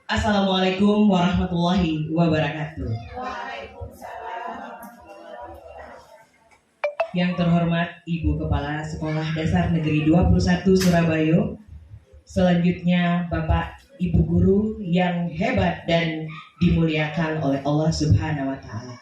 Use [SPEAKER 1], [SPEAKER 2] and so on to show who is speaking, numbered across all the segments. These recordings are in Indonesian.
[SPEAKER 1] Assalamualaikum warahmatullahi wabarakatuh. Yang terhormat Ibu Kepala Sekolah Dasar Negeri 21 Surabaya, selanjutnya Bapak Ibu Guru yang hebat dan dimuliakan oleh Allah Subhanahu wa Ta'ala.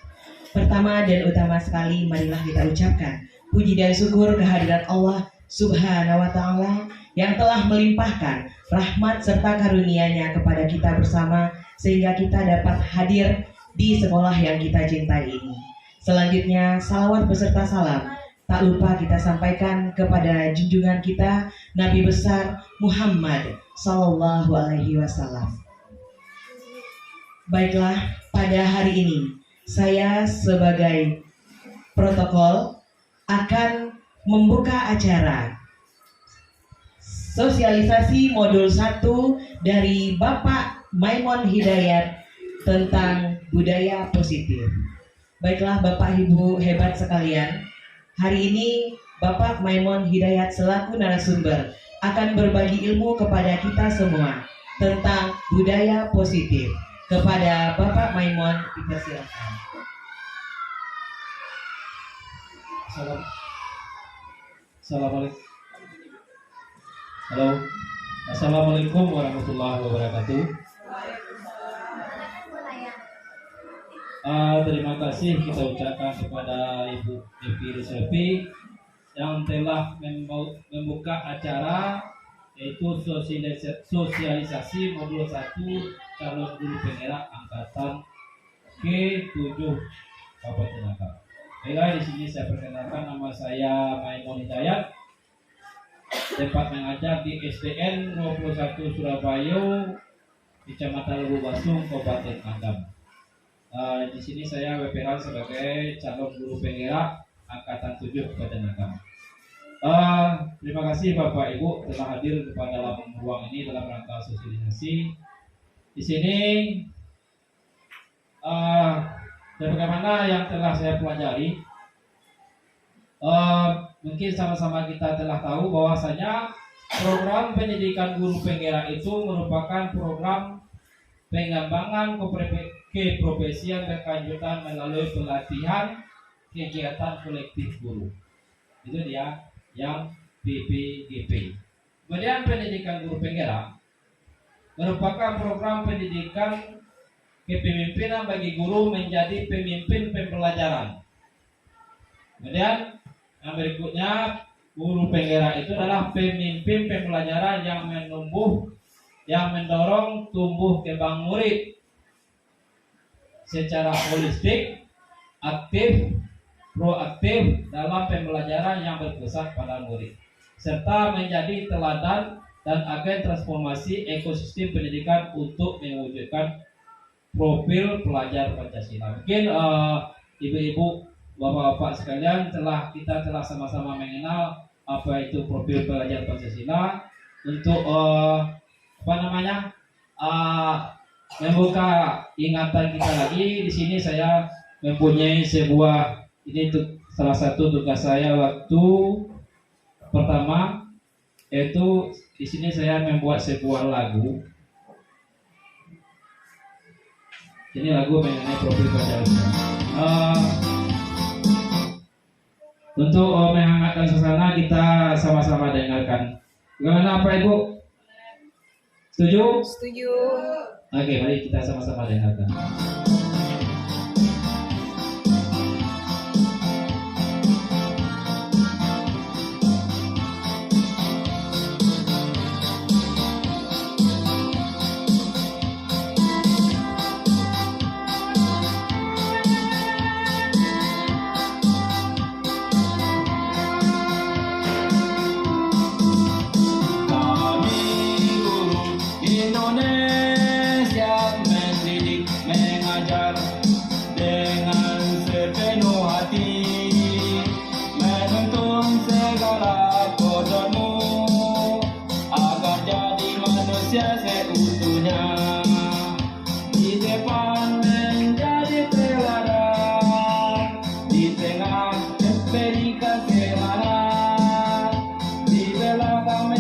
[SPEAKER 1] Pertama dan utama sekali, marilah kita ucapkan puji dan syukur kehadiran Allah Subhanahu wa Ta'ala yang telah melimpahkan rahmat serta karunia-Nya kepada kita bersama sehingga kita dapat hadir di sekolah yang kita cintai ini. Selanjutnya, salawat beserta salam tak lupa kita sampaikan kepada junjungan kita Nabi besar Muhammad Sallallahu Alaihi Wasallam. Baiklah, pada hari ini saya sebagai protokol akan membuka acara sosialisasi modul 1 dari Bapak Maimon Hidayat tentang budaya positif. Baiklah Bapak Ibu hebat sekalian, hari ini Bapak Maimon Hidayat selaku narasumber akan berbagi ilmu kepada kita semua tentang budaya positif. Kepada Bapak Maimon dipersilakan.
[SPEAKER 2] Assalamualaikum. Halo. Assalamualaikum warahmatullahi wabarakatuh. Terima kasih kita ucapkan kepada Ibu Devi Rizalfi yang telah membuka acara yaitu sosialisasi modul 1 calon guru penggerak angkatan ke-7 Kabupaten Langkat. Baiklah, di sini saya perkenalkan, nama saya Maimon Hidayat, tempat mengajar di SDN 21 Surabaya, Kecamatan Lubu Basung, Kabupaten Agam. Di sini saya berperan sebagai calon guru penggerak angkatan 7 Kabupaten Agam. Terima kasih Bapak Ibu telah hadir kepada dalam ruang ini dalam rangka sosialisasi. Di sini bagaimana yang telah saya pelajari, mungkin sama-sama kita telah tahu bahwasanya program pendidikan guru penggerak itu merupakan program pengembangan keprofesian berkelanjutan melalui pelatihan kegiatan kolektif guru. Itu dia yang PPGP. Kemudian pendidikan guru penggerak merupakan program pendidikan kepemimpinan bagi guru menjadi pemimpin pembelajaran. Kemudian yang berikutnya, guru penggerak itu adalah pemimpin pembelajaran yang mendorong tumbuh kembang murid secara holistik, aktif, proaktif dalam pembelajaran yang berpusat pada murid, serta menjadi teladan dan agen transformasi ekosistem pendidikan untuk mewujudkan profil pelajar Pancasila. Mungkin ibu-ibu, bapak-bapak sekalian kita telah sama-sama mengenal apa itu profil pelajar Pancasila. Untuk membuka ingatan kita lagi, di sini saya mempunyai sebuah, ini salah satu tugas saya waktu pertama, yaitu di sini saya membuat sebuah lagu. Ini lagu mengenai profil Pancasila. Untuk menghangatkan suasana, kita sama-sama dengarkan. Bagaimana Pak Ibu? Setuju?
[SPEAKER 3] Setuju.
[SPEAKER 2] Oke, mari kita sama-sama dengarkan.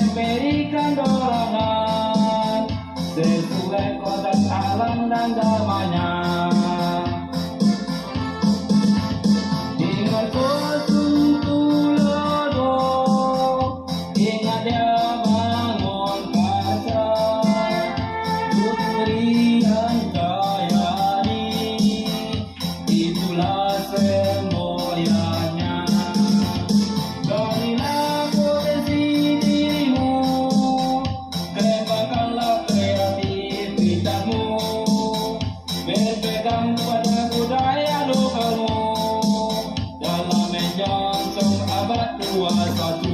[SPEAKER 4] Memberikan dorongan sesuai
[SPEAKER 2] kodak alam dan zamannya. Ingat kosong tulodo, ingat dia bangun kasa, Putri Handayani, itulah semboyannya. Ganilah potensi dirimu, kembangkanlah kreativitasmu, berpegang pada budaya lokalmu dalam menyongsong abad 21.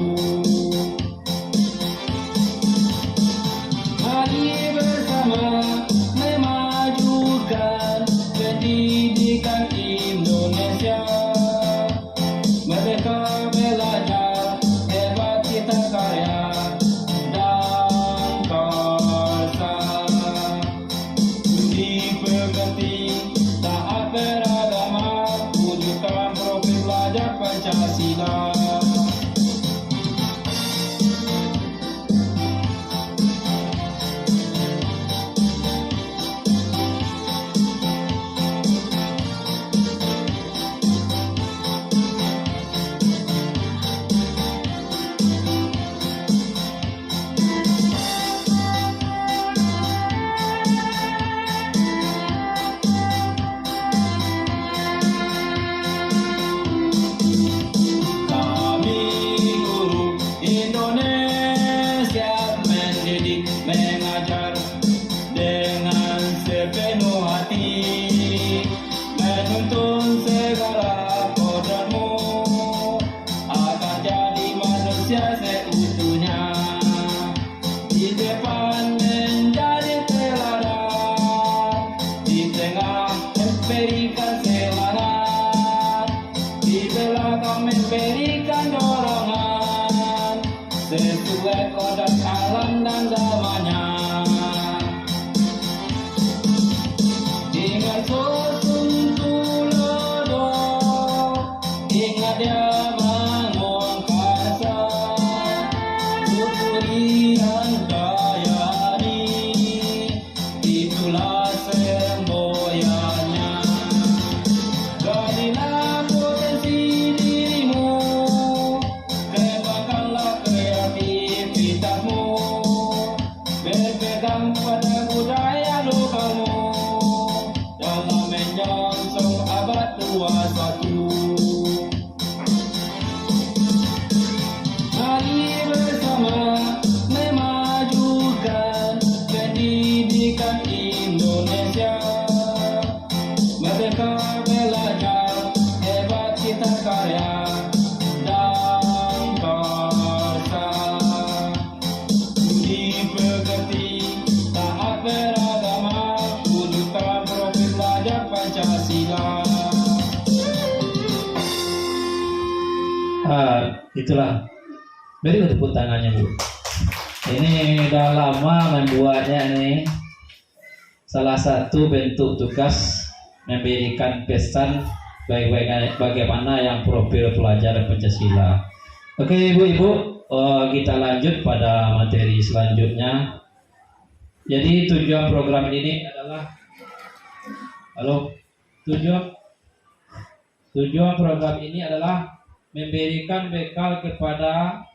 [SPEAKER 2] Mari bersama memajukan pendidikan Indonesia. Merdeka belajar, hebat kita karya dan karsa. Diperbeti taat beragama, wujudkan profil pelajar Pancasila. Kami guru Indonesia mendidik, mengajar dengan sepenuh hati, menuntun segala kodratmu akan jadi manusia seutuhnya, di depan menjadi teladan, di tengah memberikan semangat, di belakang memberikan dorongan, sesuai kodak alam dan zamannya. Ingat sosum tulodo, ingat dia bangun kasa, Putri Handayani, itulah semboyannya. Ganilah potensi dirimu, kembangkanlah kreativitasmu, berpegang pada budaya lokalmu dalam menyongsong abad 21. Mari bersama memajukan pendidikan Indonesia. Merdeka belajar, hebat kita karya dan karsa. Diperbeti taat beragama, wujudkan profil pelajar Pancasila.
[SPEAKER 3] Itulah. Beri tepuk tangannya, Bu. Ini udah lama membuatnya nih. Salah satu bentuk tugas memberikan pesan bagaimana yang profil pelajar Pancasila. Oke, Ibu-ibu, kita lanjut pada materi selanjutnya. Jadi tujuan program ini adalah tujuan program ini adalah memberikan bekal kepada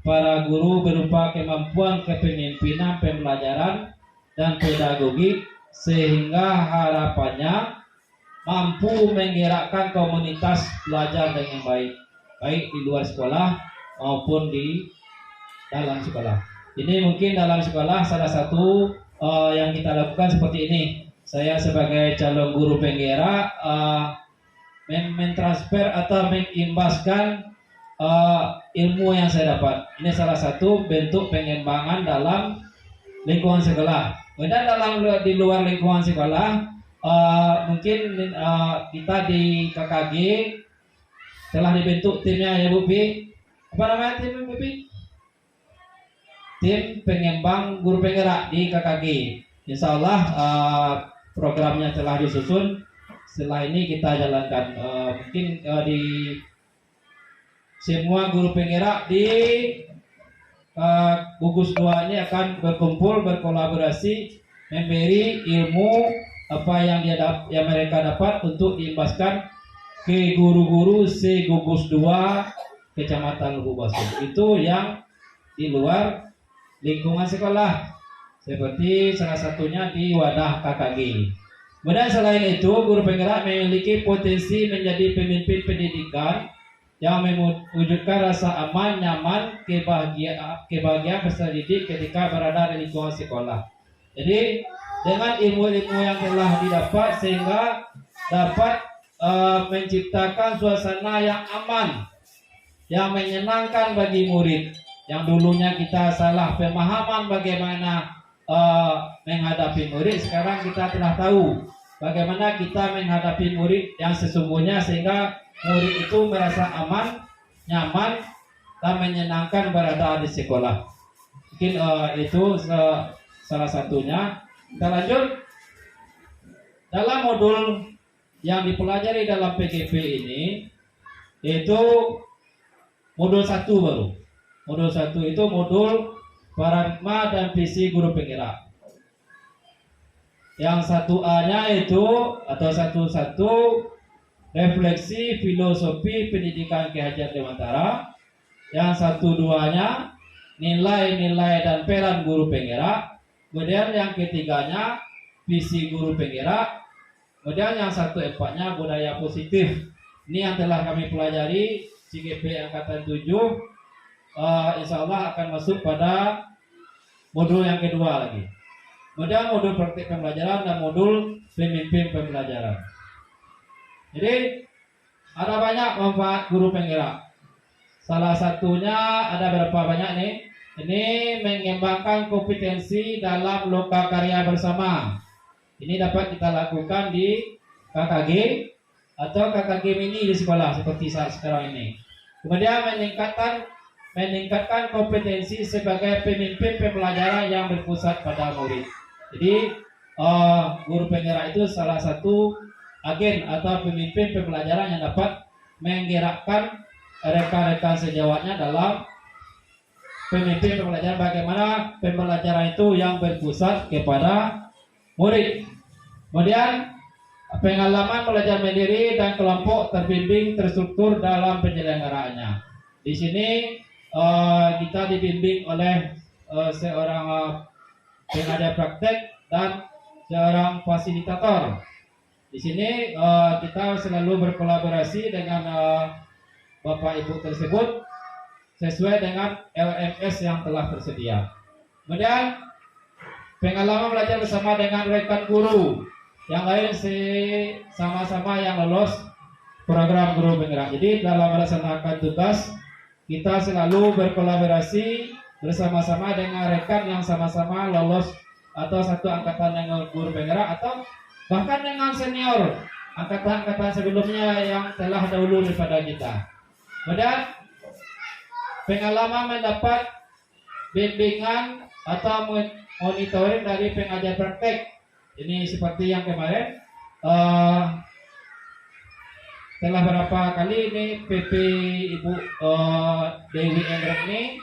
[SPEAKER 3] para guru berupa kemampuan kepemimpinan, pembelajaran, dan pedagogi, sehingga harapannya mampu menggerakkan komunitas belajar dengan baik, baik di luar sekolah maupun di dalam sekolah. Ini mungkin dalam sekolah salah satu yang kita lakukan seperti ini. Saya sebagai calon guru penggerak mentransfer atau mengimbaskan ilmu yang saya dapat. Ini salah satu bentuk pengembangan dalam lingkungan sekolah. Kemudian di luar lingkungan sekolah, mungkin kita di KKG telah dibentuk timnya, ya Bu Pi. Apa namanya tim Bu Pi? Tim pengembang guru penggerak di KKG. Insya Allah programnya telah disusun. Setelah ini kita jalankan. Mungkin di semua guru penggerak di gugus 2 ini akan berkumpul, berkolaborasi memberi ilmu apa yang yang mereka dapat untuk diimbaskan ke guru-guru se-gugus 2 Kecamatan Lubuk Itu yang di luar lingkungan sekolah, seperti salah satunya di wadah KKG. Kemudian selain itu, guru penggerak memiliki potensi menjadi pemimpin pendidikan yang mewujudkan rasa aman, nyaman, kebahagiaan peserta didik ketika berada di lingkungan sekolah. Jadi dengan ilmu-ilmu yang telah didapat sehingga dapat menciptakan suasana yang aman, yang menyenangkan bagi murid. Yang dulunya kita salah pemahaman bagaimana menghadapi murid, sekarang kita telah tahu bagaimana kita menghadapi murid yang sesungguhnya sehingga murid itu merasa aman, nyaman, dan menyenangkan berada di sekolah. Mungkin itu salah satunya. Kita lanjut. Dalam modul yang dipelajari dalam PGP ini, yaitu modul 1 baru. Modul 1 itu modul paradigma dan visi guru penggerak. Yang 1A-nya itu atau 1 refleksi filosofi pendidikan Ki Hajar Dewantara. Yang 2-nya nilai-nilai dan peran guru penggerak. Kemudian yang ketiganya visi guru penggerak. Kemudian yang 1/4-nya budaya positif. Ini yang telah kami pelajari CGP Angkatan 7. Insya Allah akan masuk pada modul yang kedua lagi. Kemudian modul praktik pembelajaran dan modul pemimpin pembelajaran. Jadi ada banyak manfaat guru penggerak. Salah satunya ada berapa banyak nih? Ini mengembangkan kompetensi dalam loka karya bersama. Ini dapat kita lakukan di KKG atau KKG mini di sekolah seperti saat sekarang ini. Kemudian meningkatkan kompetensi sebagai pemimpin pembelajaran yang berpusat pada murid. Jadi guru penggerak itu salah satu agen atau pemimpin pembelajaran yang dapat menggerakkan rekan-rekan sejawatnya dalam pemimpin pembelajaran, bagaimana pembelajaran itu yang berpusat kepada murid. Kemudian pengalaman belajar mandiri dan kelompok terbimbing terstruktur dalam penyelenggaraannya. Di sini kita dibimbing oleh seorang pengajar praktek dan seorang fasilitator. Di sini kita selalu berkolaborasi dengan Bapak Ibu tersebut sesuai dengan LMS yang telah tersedia. Kemudian pengalaman belajar bersama dengan rekan guru yang lain sama-sama yang lolos program guru penggerak. Jadi dalam melaksanakan tugas kita selalu berkolaborasi bersama-sama dengan rekan yang sama-sama lolos atau satu angkatan dengan guru penggerak atau bahkan dengan senior angkatan-angkatan sebelumnya yang telah dahulu daripada kita. Kemudian pengalaman mendapat bimbingan atau monitoring dari pengajar praktek. Ini seperti yang kemarin telah berapa kali ini PP Ibu Dewi Endrek ini,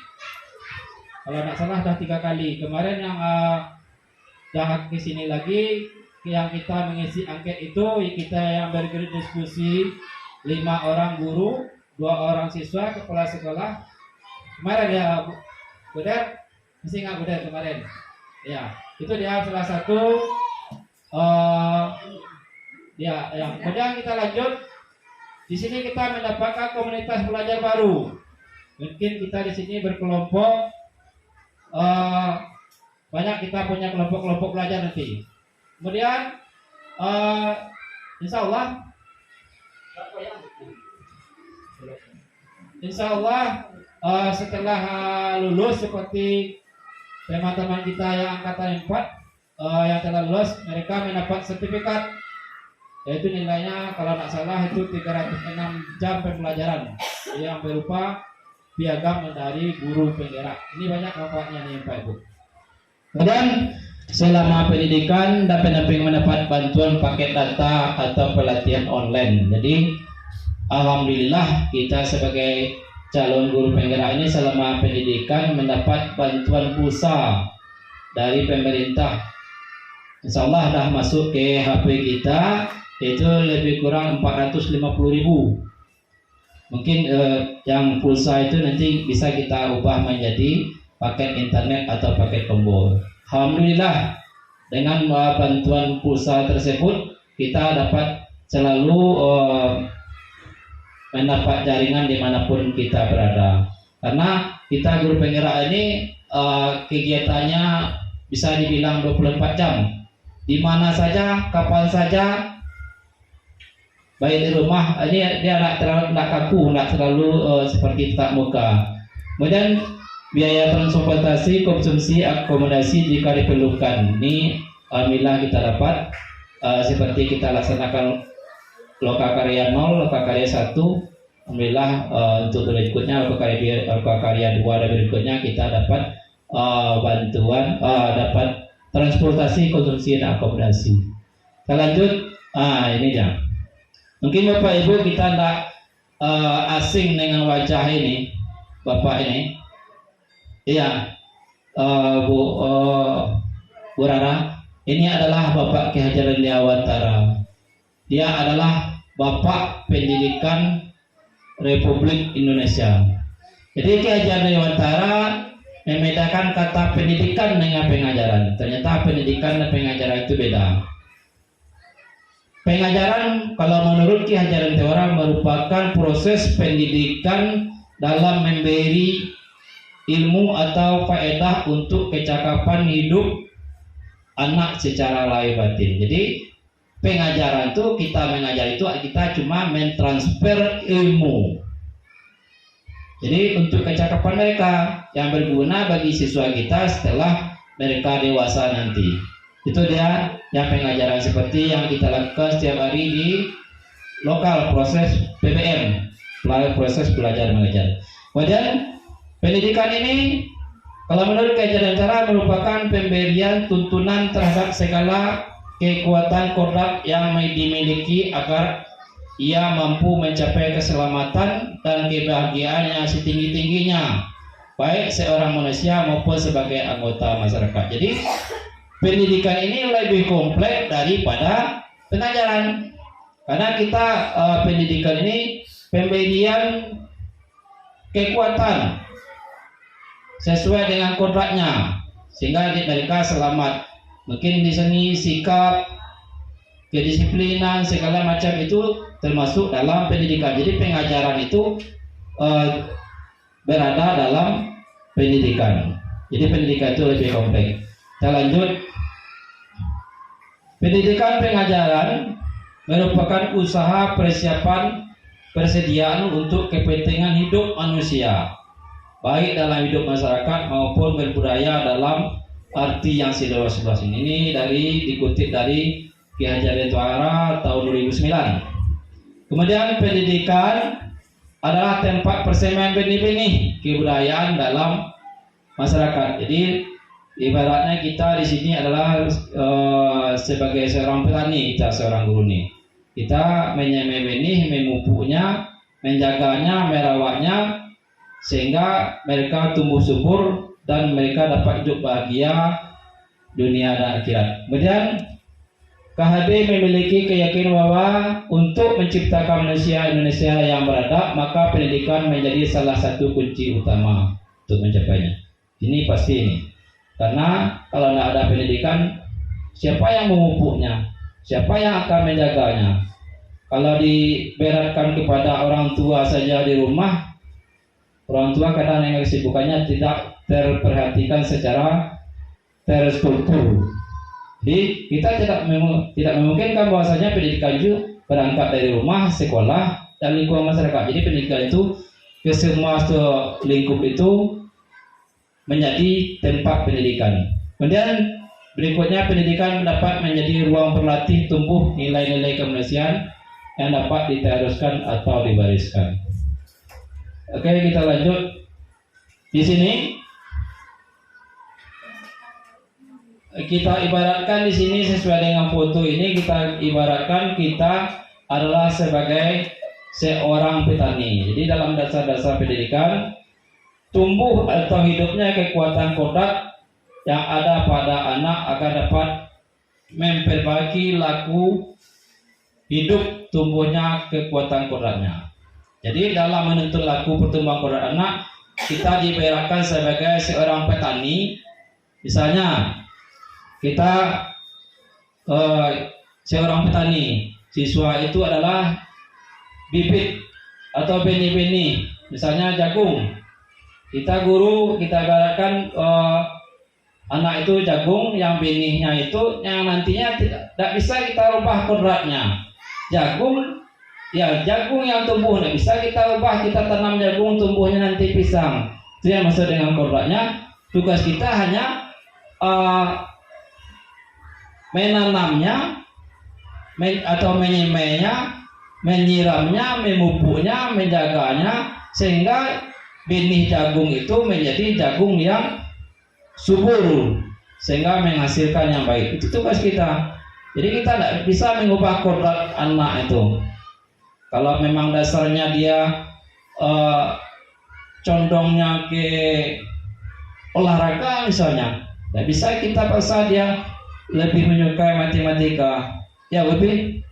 [SPEAKER 3] kalau tidak salah sudah 3 kali. Kemarin yang dah ke sini lagi yang kita mengisi angket itu, kita yang berdiskusi 5 orang guru, 2 orang siswa, kepala sekolah. Kemarin ya Buder, masih nggak Buder kemarin? Ya, itu dia salah satu yang kemudian kita lanjut. Di sini kita mendapatkan komunitas belajar baru. Mungkin kita di sini berkelompok, banyak kita punya kelompok-kelompok belajar nanti. Kemudian insya Allah setelah lulus seperti teman-teman kita yang angkatan 4 yang telah lulus, mereka mendapat sertifikat, yaitu nilainya kalau tidak salah itu 306 jam pembelajaran yang berupa piagam dari guru penggerak. Ini banyak manfaatnya nih Pak Ibu. Kemudian selama pendidikan dan pendamping mendapat bantuan paket data atau pelatihan online. Jadi alhamdulillah kita sebagai calon guru penggerak ini selama pendidikan mendapat bantuan pulsa dari pemerintah Insya Allah dah masuk ke HP kita itu lebih kurang 450.000. Mungkin yang pulsa itu nanti bisa kita ubah menjadi paket internet atau paket combo. Alhamdulillah dengan bantuan pulsa tersebut kita dapat selalu mendapat jaringan dimanapun kita berada. Karena kita guru penggerak ini kegiatannya bisa dibilang 24 jam. Di mana saja, kapan saja, baik di rumah. Ini dia tidak kaku, tidak terlalu seperti tatap muka. Kemudian biaya transportasi, konsumsi, akomodasi jika diperlukan. Ini alhamdulillah kita dapat seperti kita laksanakan Lokakarya 0, Lokakarya 1. Alhamdulillah untuk berikutnya Lokakarya 2 dan berikutnya kita dapat bantuan, dapat transportasi, konsumsi, dan akomodasi. Kita lanjut, ini ya. Mungkin Bapak Ibu kita tidak asing dengan wajah ini, Bapak ini. Iya, Bu Rara, ini adalah Bapak Ki Hajar Dewantara. Dia adalah Bapak Pendidikan Republik Indonesia. Jadi Ki Hajar Dewantara membedakan kata pendidikan dengan pengajaran. Ternyata pendidikan dan pengajaran itu beda. Pengajaran kalau menurut Ki Hajar Dewantara merupakan proses pendidikan dalam memberi ilmu atau faedah untuk kecakapan hidup anak secara lahir batin. Jadi pengajaran itu kita mengajar itu kita cuma mentransfer ilmu. Jadi untuk kecakapan mereka yang berguna bagi siswa kita setelah mereka dewasa nanti. Itu dia yang pengajaran seperti yang kita lakukan setiap hari di lokal proses PBM, proses belajar mengajar. Kemudian pendidikan ini kalau menurut Ki Hajar Dewantara merupakan pemberian tuntunan terhadap segala kekuatan kodrat yang dimiliki agar ia mampu mencapai keselamatan dan kebahagiaan yang setinggi-tingginya, baik seorang manusia maupun sebagai anggota masyarakat. Jadi pendidikan ini lebih kompleks daripada pengajaran, karena kita pendidikan ini pemberian kekuatan sesuai dengan kodratnya sehingga mereka selamat. Mungkin di sini sikap, kedisiplinan, segala macam itu termasuk dalam pendidikan. Jadi pengajaran itu berada dalam pendidikan. Jadi pendidikan itu lebih kompleks. Kita lanjut. Pendidikan pengajaran merupakan usaha persiapan persediaan untuk kepentingan hidup manusia, baik dalam hidup masyarakat maupun berbudaya dalam arti yang seluas-luas ini dikutip dari Ki Hajar Dewantara tahun 2009. Kemudian pendidikan adalah tempat persemaian benih-benih kebudayaan dalam masyarakat. Jadi ibaratnya kita di sini adalah sebagai seorang petani, kita seorang guru nih. Kita menyemai benih, memupuknya, menjaganya, merawatnya sehingga mereka tumbuh subur dan mereka dapat hidup bahagia dunia dan akhirat. Kemudian KHD memiliki keyakinan bahwa untuk menciptakan manusia Indonesia yang beradab, maka pendidikan menjadi salah satu kunci utama untuk mencapainya. Ini pasti ini. Karena kalau tidak ada pendidikan, siapa yang memupuknya? Siapa yang akan menjaganya? Kalau diberatkan kepada orang tua saja di rumah, orang tua kadang dengan kesibukannya tidak terperhatikan secara terstruktur. Jadi kita tidak memungkinkan bahwasanya pendidikan itu berangkat dari rumah, sekolah, dan lingkungan masyarakat. Jadi pendidikan itu ke semua lingkup itu menjadi tempat pendidikan. Kemudian berikutnya pendidikan dapat menjadi ruang berlatih tumbuh nilai-nilai kemanusiaan yang dapat diteruskan atau diwariskan. Oke, kita lanjut. Di sini kita ibaratkan di sini sesuai dengan foto ini, kita ibaratkan kita adalah sebagai seorang petani. Jadi dalam dasar-dasar pendidikan, tumbuh atau hidupnya kekuatan kodrat yang ada pada anak agar dapat memperbaiki laku hidup tumbuhnya kekuatan kodratnya. Jadi dalam menuntut laku pertumbuhan kodrat anak, kita diibaratkan sebagai seorang petani. Misalnya kita seorang petani, siswa itu adalah bibit atau benih-benih, misalnya jagung. Kita guru, kita ibaratkan anak itu jagung, yang benihnya itu yang nantinya tidak bisa kita rubah kodratnya. Jagung yang tumbuh tidak bisa kita ubah, kita tanam jagung tumbuhnya nanti pisang. Itu yang maksud dengan kodratnya. Tugas kita hanya menanamnya atau menyemainya, menyiramnya, memupuknya, menjaganya, sehingga benih jagung itu menjadi jagung yang subur, sehingga menghasilkan yang baik. Itu tugas kita. Jadi kita tidak bisa mengubah kodrat anak itu. Kalau memang dasarnya dia condongnya ke olahraga misalnya, tidak bisa kita paksa dia lebih menyukai matematika. Ya lebih.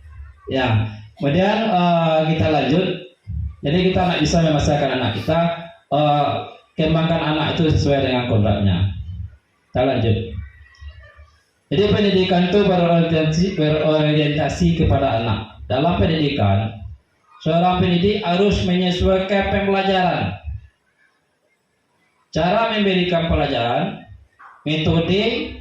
[SPEAKER 3] Ya. Kemudian kita lanjut. Jadi kita tidak bisa memaksakan anak kita, kembangkan anak itu sesuai dengan kodratnya. Kita lanjut. Jadi pendidikan itu berorientasi kepada anak. Dalam pendidikan, seorang pendidik harus menyesuaikan pembelajaran, cara memberikan pelajaran, metode,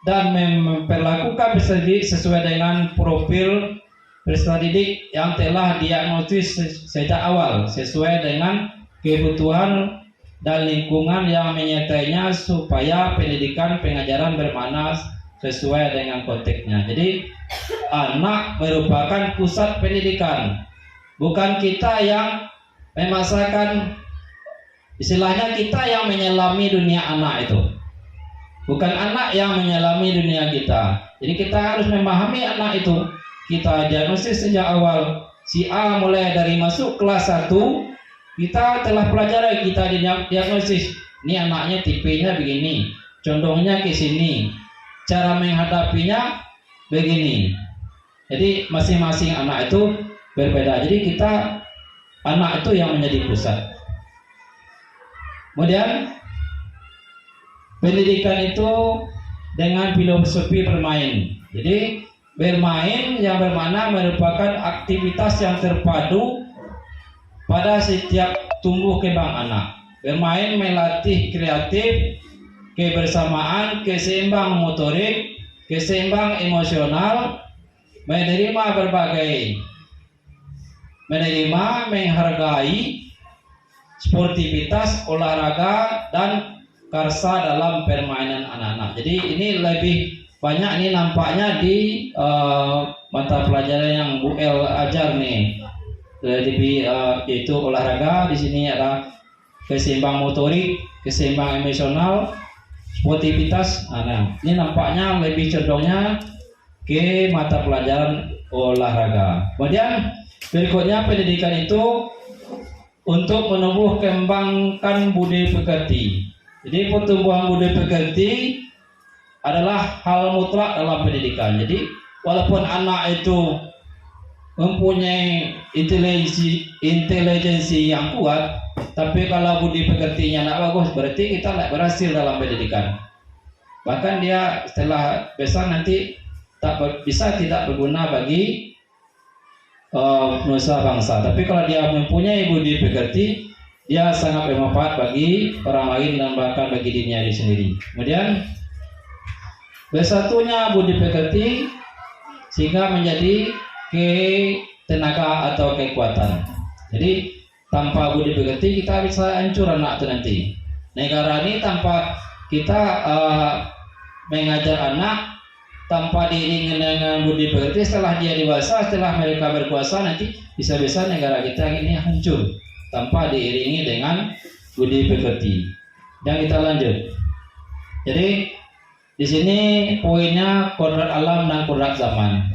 [SPEAKER 3] dan memperlakukan peserta didik sesuai dengan profil peserta didik yang telah diagnosis sejak awal, sesuai dengan kebutuhan dan lingkungan yang menyertainya, supaya pendidikan pengajaran bermakna sesuai dengan konteksnya. Jadi anak merupakan pusat pendidikan, bukan kita yang memaksakan. Istilahnya kita yang menyelami dunia anak itu, bukan anak yang menyelami dunia kita. Jadi kita harus memahami anak itu. Kita diagnosis sejak awal. Si A mulai dari masuk kelas 1, kita telah pelajari, kita diagnosis. Ini anaknya tipenya begini, condongnya ke sini, cara menghadapinya begini. Jadi masing-masing anak itu berbeda. Jadi kita, anak itu yang menjadi pusat. Kemudian pendidikan itu dengan filosofi bermain. Jadi bermain yang bermakna merupakan aktivitas yang terpadu pada setiap tumbuh kembang anak. Bermain melatih kreatif, kebersamaan, keseimbang motorik, keseimbang emosional, menerima, menghargai, sportivitas, olahraga, dan karsa dalam permainan anak-anak. Jadi ini lebih banyak ini nampaknya di mata pelajaran yang Bu El ajar nih. Yaitu olahraga, di sini ada keseimbang motorik, keseimbang emosional, sportivitas. Nah, ini nampaknya lebih condongnya ke mata pelajaran olahraga. Kemudian berikutnya pendidikan itu untuk menumbuh kembangkan budi pekerti. Jadi pertumbuhan budi pekerti adalah hal mutlak dalam pendidikan. Jadi walaupun anak itu mempunyai intelijensi yang kuat, tapi kalau budi pekertinya tidak bagus, berarti kita tidak berhasil dalam pendidikan. Bahkan dia setelah besar nanti tidak berguna bagi nusa bangsa. Tapi kalau dia mempunyai budi pekerti, dia sangat bermanfaat bagi orang lain dan bahkan bagi dirinya sendiri. Kemudian bersatunya budi pekerti sehingga menjadi tenaga atau kekuatan. Jadi tanpa budi pekerti kita bisa hancur anak itu nanti. Negara ini tanpa kita mengajar anak, tanpa diiringi dengan budi pekerti, setelah dia dewasa, setelah mereka berkuasa, nanti bisa-bisa negara kita ini hancur tanpa diiringi dengan budi pekerti. Dan kita lanjut. Jadi di sini poinnya kodrat alam dan kodrat zaman.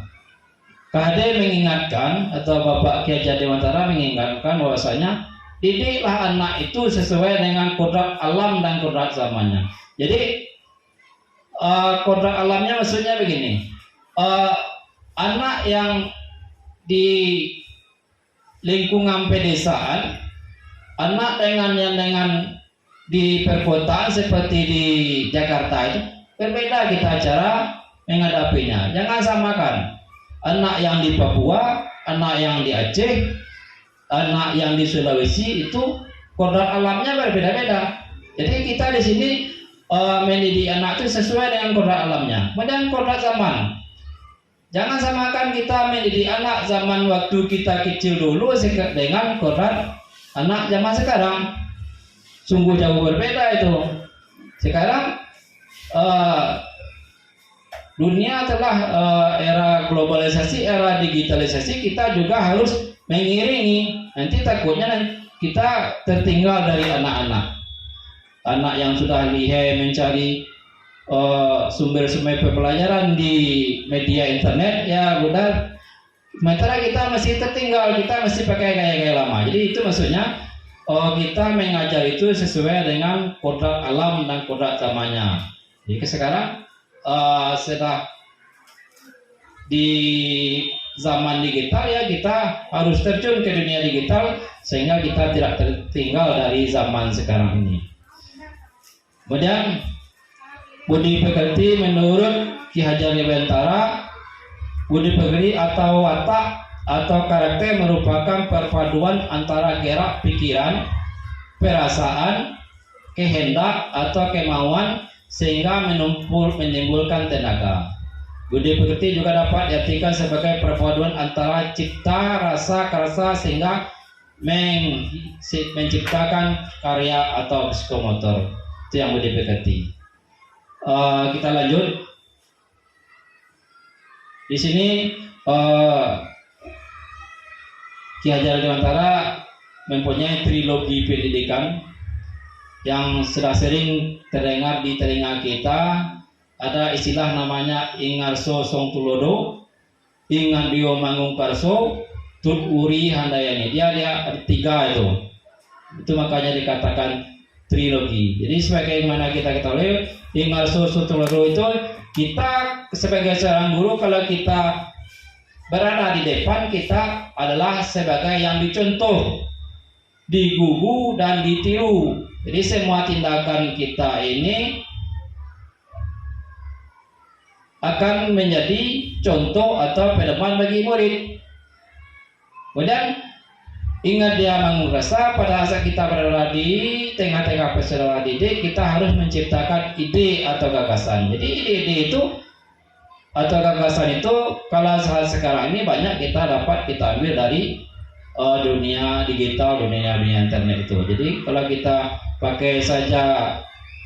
[SPEAKER 3] KHD mengingatkan, atau Bapak Kiai Haji Dewantara mengingatkan bahwasanya didiklah anak itu sesuai dengan kodrat alam dan kodrat zamannya. Jadi kodrat alamnya maksudnya begini. Anak yang di lingkungan pedesaan, anak dengan di perkotaan seperti di Jakarta itu berbeda kita cara menghadapinya. Jangan samakan anak yang di Papua, anak yang di Aceh, anak yang di Sulawesi, itu kodrat alamnya berbeda-beda. Jadi kita di sini mendidik anak itu sesuai dengan kodrat alamnya. Kemudian kodrat zaman, jangan samakan kita mendidik anak zaman waktu kita kecil dulu dengan kodrat anak zaman sekarang. Sungguh jauh berbeda itu. Sekarang dunia telah era globalisasi, era digitalisasi, kita juga harus mengiringi. Nanti takutnya kita tertinggal dari anak-anak. Anak yang sudah lihai mencari sumber-sumber pembelajaran di media internet, ya benar. Sementara kita masih tertinggal, kita masih pakai gaya-gaya lama. Jadi itu maksudnya kita mengajar itu sesuai dengan kodrat alam dan kodrat zamannya. Jadi sekarang setelah di zaman digital, ya kita harus terjun ke dunia digital sehingga kita tidak tertinggal dari zaman sekarang ini. Kemudian budi pekerti menurut Ki Hajar Dewantara, budi pekerti atau watak atau karakter merupakan perpaduan antara gerak pikiran, perasaan, kehendak atau kemauan sehingga menimbulkan tenaga. Budi pekerti juga dapat diartikan sebagai perpaduan antara cipta, rasa, karsa sehingga menciptakan karya atau psikomotor. Itu yang budi pekerti. Kita lanjut. Di sini Ki Hajar Dewantara mempunyai trilogi pendidikan yang sudah sering terdengar di telinga kita. Ada istilah namanya Ingarso Song Tulodo, Ingandio Mangungkarso, Tut Uri Handayani. Dia ada 3 itu. Itu makanya dikatakan trilogi. Jadi sebagaimana kita ketahui, Ingarso Song Tulodo itu kita sebagai seorang guru, kalau kita berada di depan, kita adalah sebagai yang dicontoh, digugu dan ditiru. Jadi semua tindakan kita ini akan menjadi contoh atau pedoman bagi murid. Kemudian ingat dia mengurasa, pada saat kita berada di tengah-tengah peserta didik, kita harus menciptakan ide atau gagasan. Jadi ide-ide itu atau gagasan itu kalau saat sekarang ini banyak kita ambil dari dunia digital, dunia internet itu. Jadi kalau kita pakai saja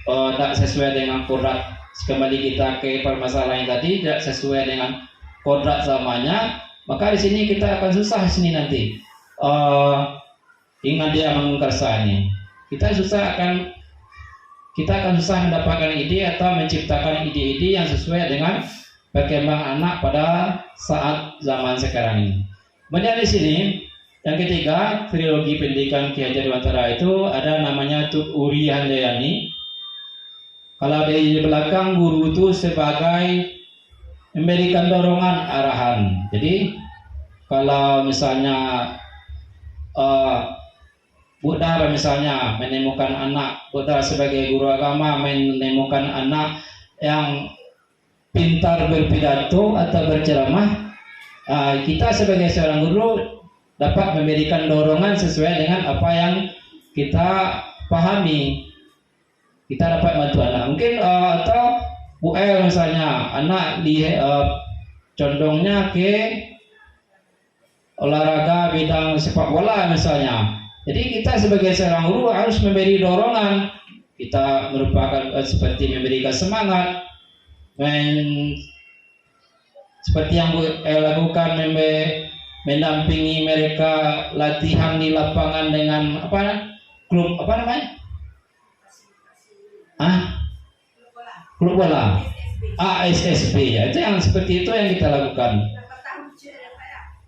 [SPEAKER 3] tidak sesuai dengan kodrat, kembali kita ke permasalahan tadi, tidak sesuai dengan kodrat zamannya, maka di sini kita akan susah sini nanti. Ingat dia mengungkarsa ini, kita akan susah mendapatkan ide atau menciptakan ide-ide yang sesuai dengan perkembangan anak pada saat zaman sekarang ini. Kemudian di sini yang ketiga, trilogi pendidikan Ki Hajar Dewantara itu ada namanya Tut Uri Handayani. Kalau di belakang guru itu sebagai memberikan dorongan arahan. Jadi kalau misalnya Buddha misalnya menemukan anak, Buddha sebagai guru agama menemukan anak yang pintar berpidato atau berceramah, kita sebagai seorang guru dapat memberikan dorongan sesuai dengan apa yang kita pahami. Kita dapat bantu anak. Mungkin atau UL misalnya anak condongnya ke olahraga bidang sepak bola misalnya. Jadi kita sebagai seorang guru harus memberi dorongan. Kita merupakan seperti memberikan semangat, seperti yang lakukan, mendampingi mereka latihan di lapangan dengan klub namanya? Klub bola. SSB ya. Itu yang seperti itu yang kita lakukan.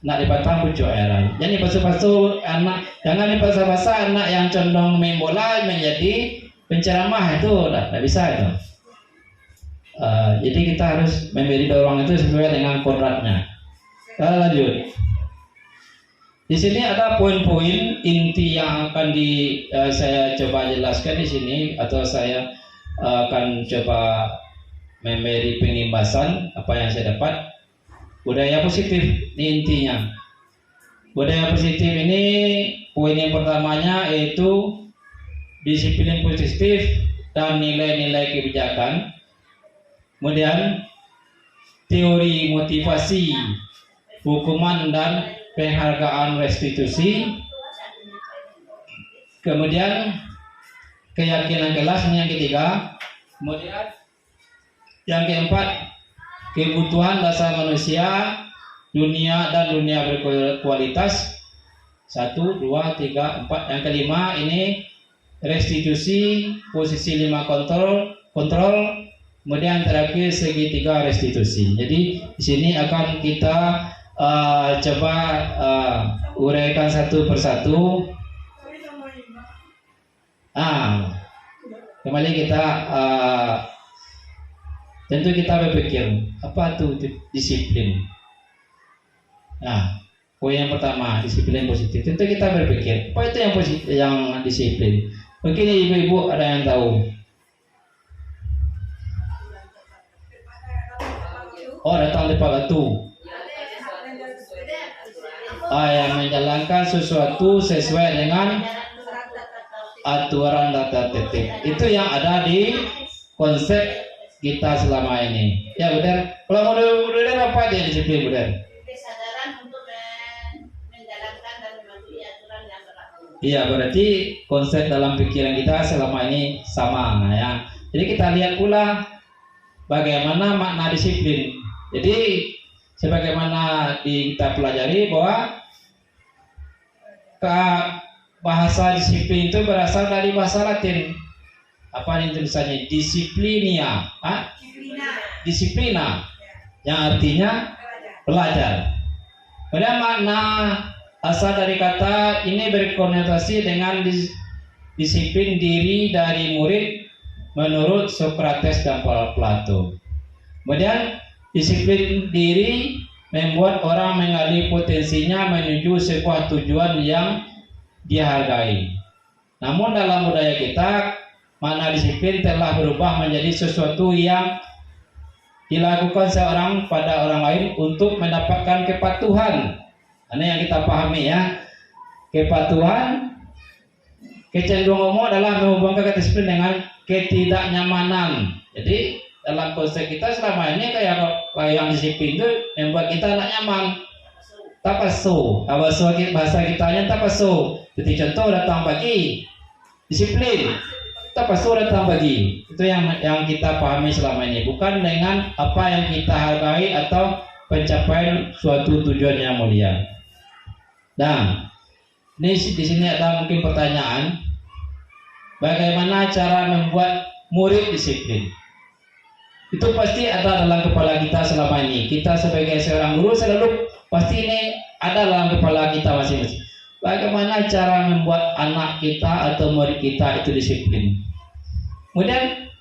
[SPEAKER 3] Nak dipatang pucuk era. Jadi pasu-pasu anak, jangan dipaksa-paksa anak yang condong main bola menjadi penceramah, itu tidak bisa itu. Jadi kita harus memberi dorongan itu sesuai dengan kodratnya. Kita lanjut. Di sini ada poin-poin inti yang akan saya coba jelaskan di sini, atau saya akan coba memberi pengimbasan apa yang saya dapat. Budaya positif ini intinya. Budaya positif ini poin yang pertamanya yaitu disiplin positif dan nilai-nilai kebijakan. Kemudian teori motivasi, hukuman dan penghargaan restitusi. Kemudian keyakinan kelas, ini yang ketiga. Kemudian yang keempat, kebutuhan dasar manusia, dunia dan dunia berkualitas. 1, 2, 3, 4. Yang kelima ini restitusi, posisi 5 kontrol. Kemudian terakhir segitiga restitusi. Jadi di sini akan kita coba uraikan satu persatu. Kembali kita tentu kita berpikir apa itu disiplin. Nah, poin yang pertama disiplin positif. Tentu kita berpikir apa itu yang positif, yang disiplin. Mungkin ibu-ibu ada yang tahu. Oh, datang tepat waktu. Yang menjalankan sesuatu sesuai dengan aturan dan tertib. Itu yang ada di konsep kita selama ini. Ya, Buden. Kalau Buden apa dia disiplin, Buden?
[SPEAKER 4] Kesadaran untuk menjalankan dan mematuhi aturan yang berlaku.
[SPEAKER 3] Iya, berarti konsep dalam pikiran kita selama ini sama, ya. Jadi kita lihat pula bagaimana makna disiplin. Jadi sebagaimana kita pelajari bahwa bahasa disiplin itu berasal dari bahasa Latin. Apa ini tulisannya? Disiplinia. Disiplina, yang artinya belajar. Pada makna asal dari kata ini berkonotasi dengan disiplin diri dari murid menurut Socrates dan Plato. Kemudian disiplin diri membuat orang mengali potensinya menuju sebuah tujuan yang dihargai. Namun dalam budaya kita, makna disiplin telah berubah menjadi sesuatu yang dilakukan seorang pada orang lain untuk mendapatkan kepatuhan. Ini yang kita pahami, ya. Kepatuhan, kecenderungan umum adalah menghubungkan disiplin dengan ketidaknyamanan. Jadi dalam konsep kita selama ini kayak yang disiplin itu membuat kita tidak nyaman. Tapaso, bahasa kitanya tapaso. Jadi contoh datang pagi, disiplin. Tapaso datang pagi. Itu yang kita pahami selama ini, bukan dengan apa yang kita hargai atau pencapaian suatu tujuan yang mulia. Nah, ini di sini ada mungkin pertanyaan, bagaimana cara membuat murid disiplin? Itu pasti ada dalam kepala kita selama ini. Kita sebagai seorang guru selalu pasti ini ada dalam kepala kita masing-masing. Bagaimana cara membuat anak kita atau murid kita itu disiplin? Kemudian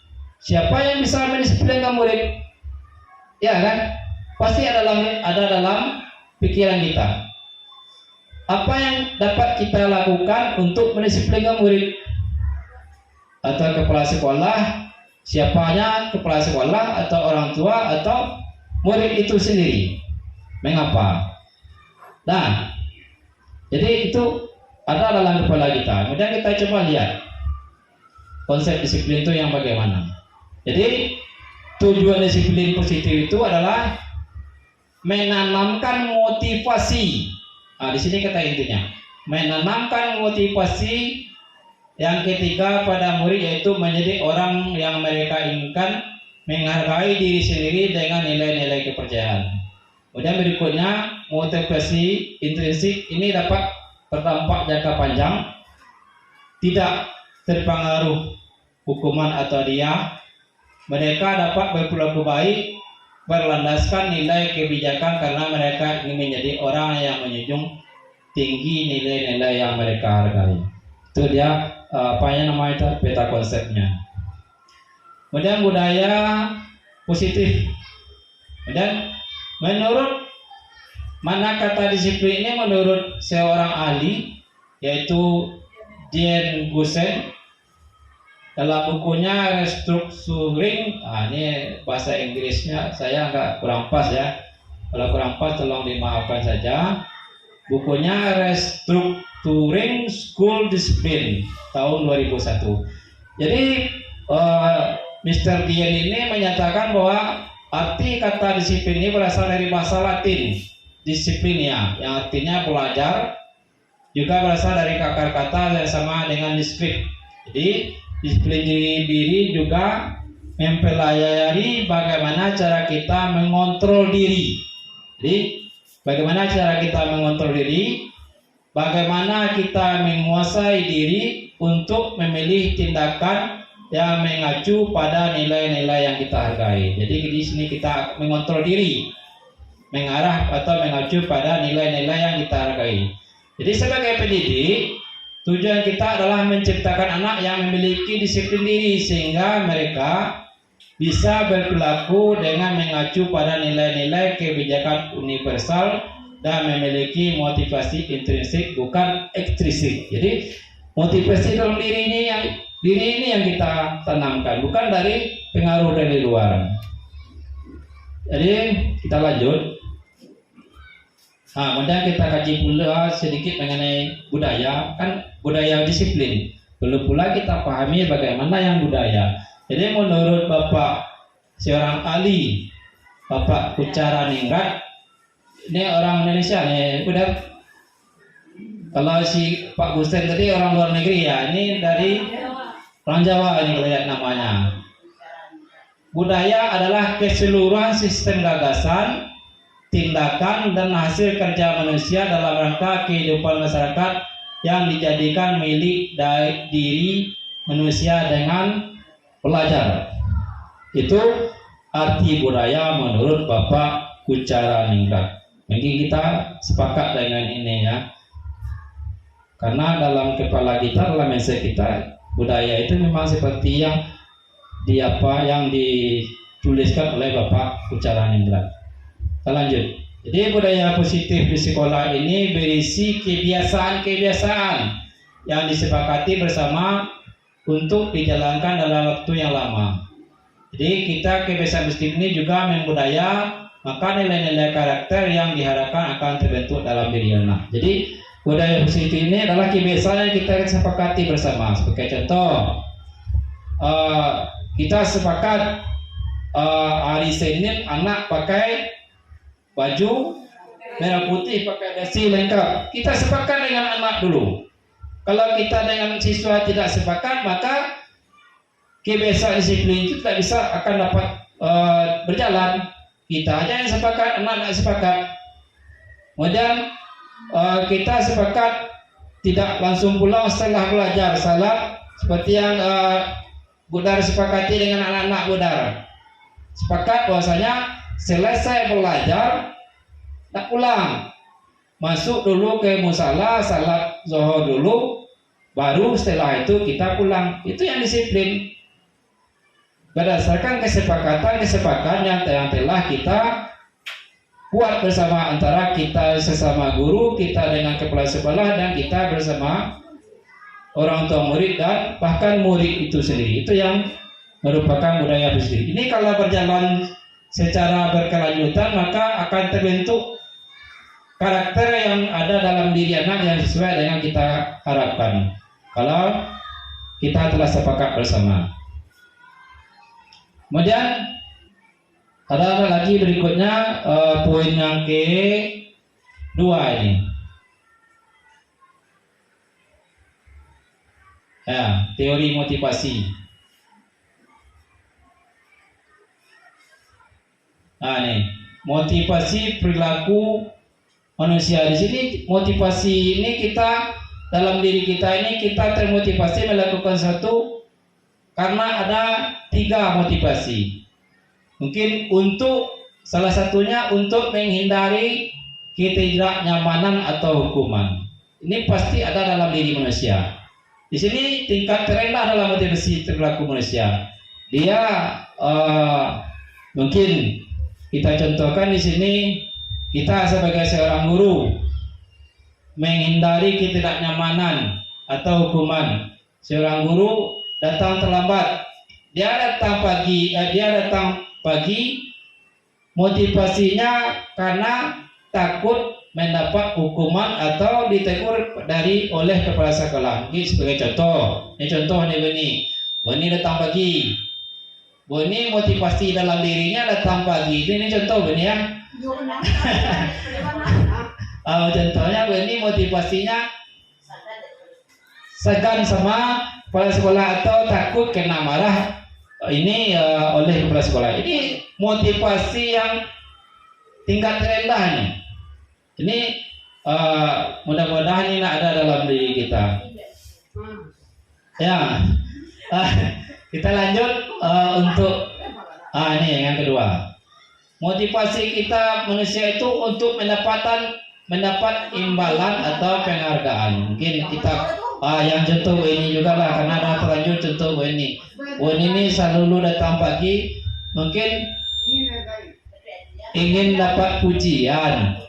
[SPEAKER 3] siapa yang bisa mendisiplinkan murid? Ya kan? Pasti ada dalam pikiran kita. Apa yang dapat kita lakukan untuk mendisiplinkan murid? Atau kepala sekolah? Siapanya, kepala sekolah atau orang tua atau murid itu sendiri? Mengapa? Nah, jadi itu ada dalam kepala kita. Kemudian kita coba lihat konsep disiplin itu yang bagaimana. Jadi tujuan disiplin positif itu adalah menanamkan motivasi. Nah, di sini kata intinya, menanamkan motivasi yang ketiga pada murid, yaitu menjadi orang yang mereka inginkan, menghargai diri sendiri dengan nilai-nilai kepercayaan. Kemudian berikutnya, motivasi intrinsik ini dapat berdampak jangka panjang, tidak terpengaruh hukuman atau hadiah. Mereka dapat berperilaku baik berlandaskan nilai kebijakan karena mereka ingin menjadi orang yang menjunjung tinggi nilai-nilai yang mereka hargai. Itu dia peta konsepnya. Kemudian budaya positif. Dan menurut mana kata disiplin ini menurut seorang ahli yaitu Dian Gusen dalam bukunya Restructuring, ini bahasa Inggrisnya saya agak kurang pas ya. Kalau kurang pas tolong dimaafkan saja. Bukunya Restructuring School Discipline tahun 2001. Jadi Mr. Dian ini menyatakan bahwa arti kata disiplin ini berasal dari bahasa Latin disiplinia, yang artinya belajar, juga berasal dari akar kata yang sama dengan disiplin. Jadi disiplin diri juga mempelajari bagaimana cara kita mengontrol diri. Jadi bagaimana cara kita mengontrol diri, bagaimana kita menguasai diri untuk memilih tindakan yang mengacu pada nilai-nilai yang kita hargai. Jadi di sini kita mengontrol diri, mengarah atau mengacu pada nilai-nilai yang kita hargai. Jadi sebagai pendidik, tujuan kita adalah menciptakan anak yang memiliki disiplin diri sehingga mereka bisa berperilaku dengan mengacu pada nilai-nilai kebijakan universal dan memiliki motivasi intrinsik bukan ekstrinsik. Jadi motivasi dalam diri ini yang kita tanamkan, bukan dari pengaruh dari luar. Jadi kita lanjut. Kemudian kita kaji pula sedikit mengenai budaya, kan budaya disiplin. Perlu pula kita pahami bagaimana yang budaya. Jadi menurut Bapak seorang ahli, Bapak Kucara Ningrat, ini orang Indonesia nih, benar? Kalau si Pak Gusten tadi orang luar negeri ya, ini dari orang Jawa ini lihat namanya. Budaya adalah keseluruhan sistem gagasan, tindakan dan hasil kerja manusia dalam rangka kehidupan masyarakat yang dijadikan milik dari diri manusia dengan belajar. Itu arti budaya menurut Bapak Kucara Ningrat. Mungkin kita sepakat dengan ini ya. Karena dalam kepala kita, dalam mindset kita, budaya itu memang seperti yang dituliskan oleh Bapak Kucara Ningrat. Kita lanjut. Jadi budaya positif di sekolah ini berisi kebiasaan-kebiasaan yang disepakati bersama untuk dijalankan dalam waktu yang lama. Jadi kita kebiasaan positif ini juga membudaya, maka nilai-nilai karakter yang diharapkan akan terbentuk dalam diri anak. Jadi budaya positif ini adalah kebiasaan yang kita sepakati bersama. Sebagai contoh, kita sepakat hari Senin anak pakai baju merah putih, pakai dasi lengkap. Kita sepakat dengan anak dulu. Kalau kita dengan siswa tidak sepakat, maka kebiasaan disiplin itu tidak bisa akan dapat berjalan. Kita aja yang sepakat, anak tidak sepakat. Kemudian kita sepakat tidak langsung pulang setelah belajar salat, seperti yang Budar sepakati dengan anak-anak Budar. Sepakat bahwasanya selesai belajar tak pulang, masuk dulu ke musala, salat zuhur dulu, baru setelah itu kita pulang. Itu yang disiplin berdasarkan kesepakatan yang telah kita buat bersama antara kita sesama guru, kita dengan kepala sekolah, dan kita bersama orang tua murid dan bahkan murid itu sendiri. Itu yang merupakan budaya positif. Ini kalau berjalan secara berkelanjutan, maka akan terbentuk karakter yang ada dalam diri anak yang sesuai dengan kita harapkan kalau kita telah sepakat bersama. Kemudian ada lagi berikutnya poin yang kedua ini. Ya, teori motivasi. Nah, nih, motivasi perilaku manusia. Di sini motivasi ini kita dalam diri kita ini kita termotivasi melakukan sesuatu karena ada 3 motivasi. Mungkin untuk salah satunya untuk menghindari ketidaknyamanan atau hukuman. Ini pasti ada dalam diri manusia. Di sini tingkat terendah dalam motivasi perilaku manusia. Dia Mungkin kita contohkan di sini, kita sebagai seorang guru menghindari ketidaknyamanan atau hukuman. Seorang guru datang terlambat, dia datang pagi, motivasinya karena takut mendapat hukuman atau ditegur oleh kepala sekolah. Mungkin sebagai contoh, Beni datang pagi. Beni motivasi dalam dirinya datang pagi. Ini contoh Beni ya. Contohnya Beni motivasinya segan sama kepala sekolah atau takut kena marah oleh kepala sekolah. Ini motivasi yang tingkat terendah nih. Ini mudah-mudahan ini ada dalam diri kita. Ya, kita lanjut untuk ini yang kedua. Motivasi kita manusia itu untuk mendapat imbalan atau penghargaan. Mungkin kita yang contoh ini juga lah, karena ada terlanjur contoh ini. Ini selalu datang pagi, mungkin ingin dapat pujian.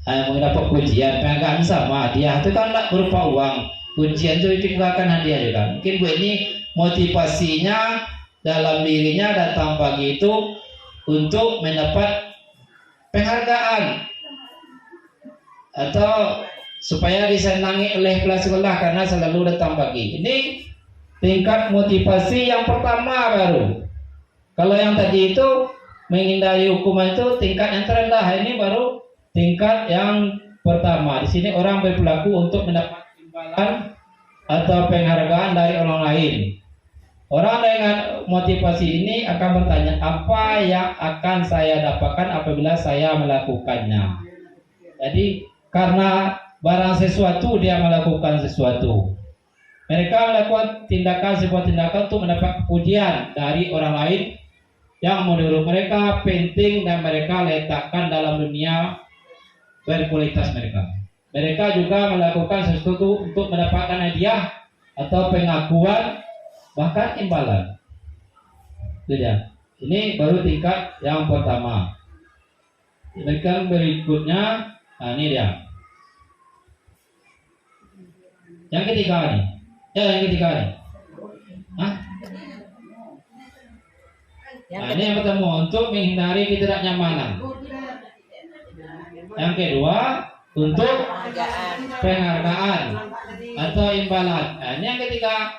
[SPEAKER 3] Penghargaan sama hadiah itu kan tidak berupa uang. Pujian itu juga kan hadiah juga. Mungkin ini motivasinya dalam dirinya datang pagi itu untuk mendapat penghargaan atau supaya disenangi oleh kelas sekolah karena selalu datang pagi. Ini tingkat motivasi yang pertama baru. Kalau yang tadi itu menghindari hukuman itu tingkat yang terendah. Ini baru tingkat yang pertama. Di sini orang berperilaku untuk mendapat imbalan atau penghargaan dari orang lain. Orang dengan motivasi ini akan bertanya, apa yang akan saya dapatkan apabila saya melakukannya? Jadi karena barang sesuatu dia melakukan sesuatu. Mereka melakukan sebuah tindakan untuk mendapat pujian dari orang lain yang menurut mereka penting dan mereka letakkan dalam dunia berkualitas mereka. Mereka juga melakukan sesuatu untuk mendapatkan hadiah atau pengakuan, bahkan imbalan. Itu dia. Ini baru tingkat yang pertama. Tingkat berikutnya, ini dia. Yang ketiga nih. Yang ketiga nih. Ini yang pertama, untuk menghindari ketidaknyamanan. Yang kedua, untuk penghargaan atau imbalan. Ini yang ketiga,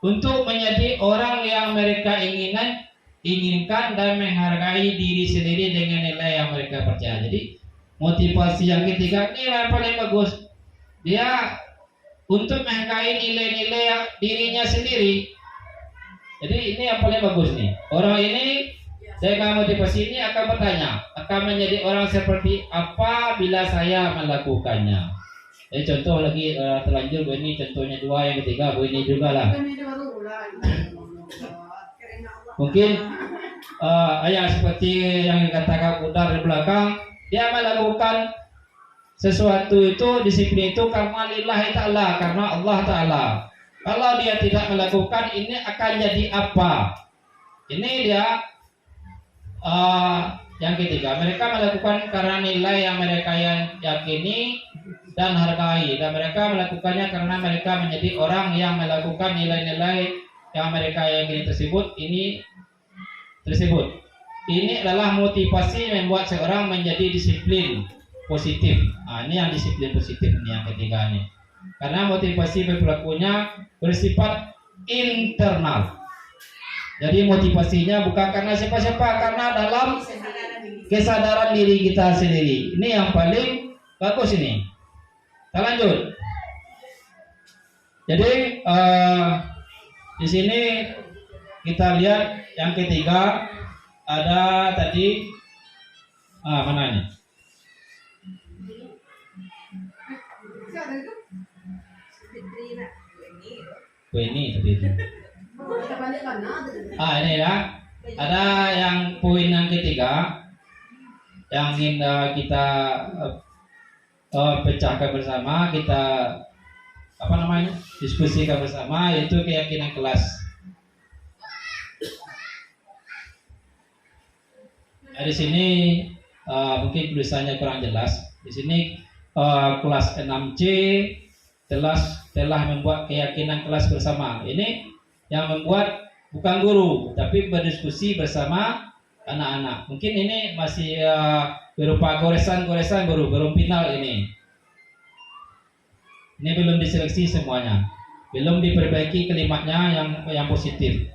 [SPEAKER 3] untuk menjadi orang yang mereka inginkan dan menghargai diri sendiri dengan nilai yang mereka percaya. Jadi motivasi yang ketiga ini yang paling bagus. Dia untuk menghargai nilai-nilai dirinya sendiri. Jadi ini yang paling bagus nih. Orang ini dengan motivasi ini akan bertanya, akan menjadi orang seperti apa bila saya melakukannya. Contoh lagi terlanjur ini contohnya dua, yang ketiga ini juga lah. Mungkin seperti yang dikatakan Budar di belakang, dia melakukan sesuatu itu, disiplin itu karena lillahi ta'ala, karena Allah Ta'ala. Kalau dia tidak melakukan ini akan jadi apa? Ini dia yang ketiga, mereka melakukan karena nilai yang mereka yakini dan hargai, dan mereka melakukannya karena mereka menjadi orang yang melakukan nilai-nilai yang mereka yakini tersebut. Ini adalah motivasi membuat seorang menjadi disiplin positif. Ini yang disiplin positif ini yang ketiga ini. Karena motivasi berperilakunya bersifat internal. Jadi motivasinya bukan karena siapa-siapa, karena dalam kesadaran diri kita sendiri. Ini yang paling bagus ini. Kita lanjut. Jadi di sini kita lihat yang ketiga ada tadi mana ini? Ini tadi itu. Ini ya. Ada yang poin yang ketiga yang ingin kita pecahkan bersama, kita diskusikan bersama, yaitu keyakinan kelas. Nah, di sini mungkin tulisannya kurang jelas. Di sini kelas 6C telah membuat keyakinan kelas bersama. Ini yang membuat bukan guru, tapi berdiskusi bersama anak-anak. Mungkin ini masih berupa goresan-goresan belum final ini. Ini belum diseleksi semuanya, belum diperbaiki kalimatnya yang positif.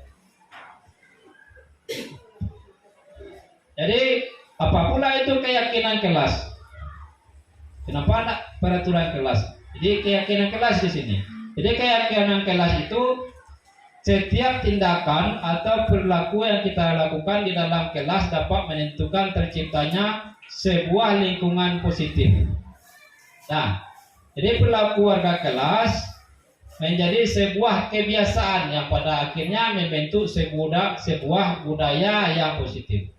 [SPEAKER 3] Jadi apa pula itu keyakinan kelas? Kenapa ada peraturan kelas? Jadi keyakinan kelas di sini. Jadi keyakinan kelas itu setiap tindakan atau perilaku yang kita lakukan di dalam kelas dapat menentukan terciptanya sebuah lingkungan positif. Nah, jadi perilaku warga kelas menjadi sebuah kebiasaan yang pada akhirnya membentuk sebuah budaya yang positif.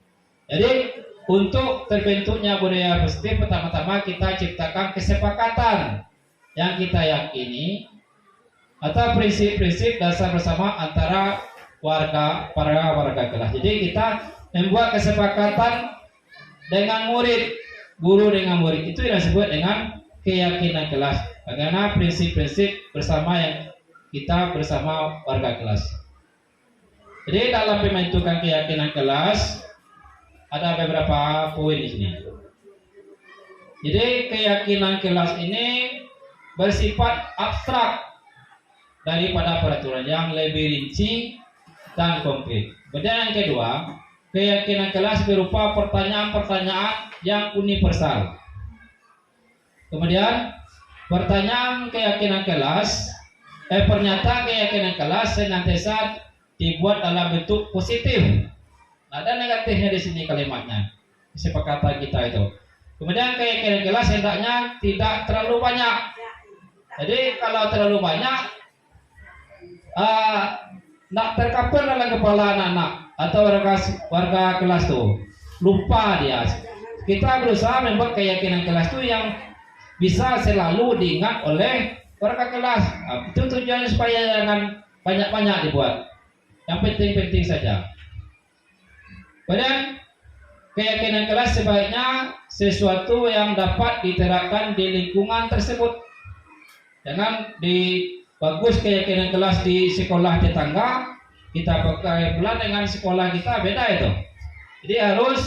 [SPEAKER 3] Jadi untuk terbentuknya budaya positif, pertama-tama kita ciptakan kesepakatan yang kita yakini atau prinsip-prinsip dasar bersama antara para warga kelas. Jadi kita membuat kesepakatan dengan murid, guru dengan murid, itu yang disebut dengan keyakinan kelas. Bagaimana prinsip-prinsip bersama yang kita bersama warga kelas. Jadi dalam pembentukan keyakinan kelas ada beberapa poin di sini. Jadi keyakinan kelas ini bersifat abstrak daripada peraturan yang lebih rinci dan konkret. Kemudian yang kedua, keyakinan kelas berupa pertanyaan-pertanyaan yang universal. Kemudian pernyataan keyakinan kelas senantiasa dibuat dalam bentuk positif. Ada negatifnya di sini kalimatnya, kesepakatan kita itu. Kemudian keyakinan kelas hendaknya tidak terlalu banyak. Jadi kalau terlalu banyak, nak terkapar dalam kepala anak-anak atau warga kelas tuh, lupa dia. Kita berusaha membuat keyakinan kelas itu yang bisa selalu diingat oleh warga kelas. Itu tujuannya supaya jangan banyak-banyak dibuat. Yang penting-penting saja. Kemudian keyakinan kelas sebaiknya sesuatu yang dapat diterapkan di lingkungan tersebut. Jangan bagus keyakinan kelas di sekolah tetangga, kita pakai pula dengan sekolah kita beda itu. Jadi harus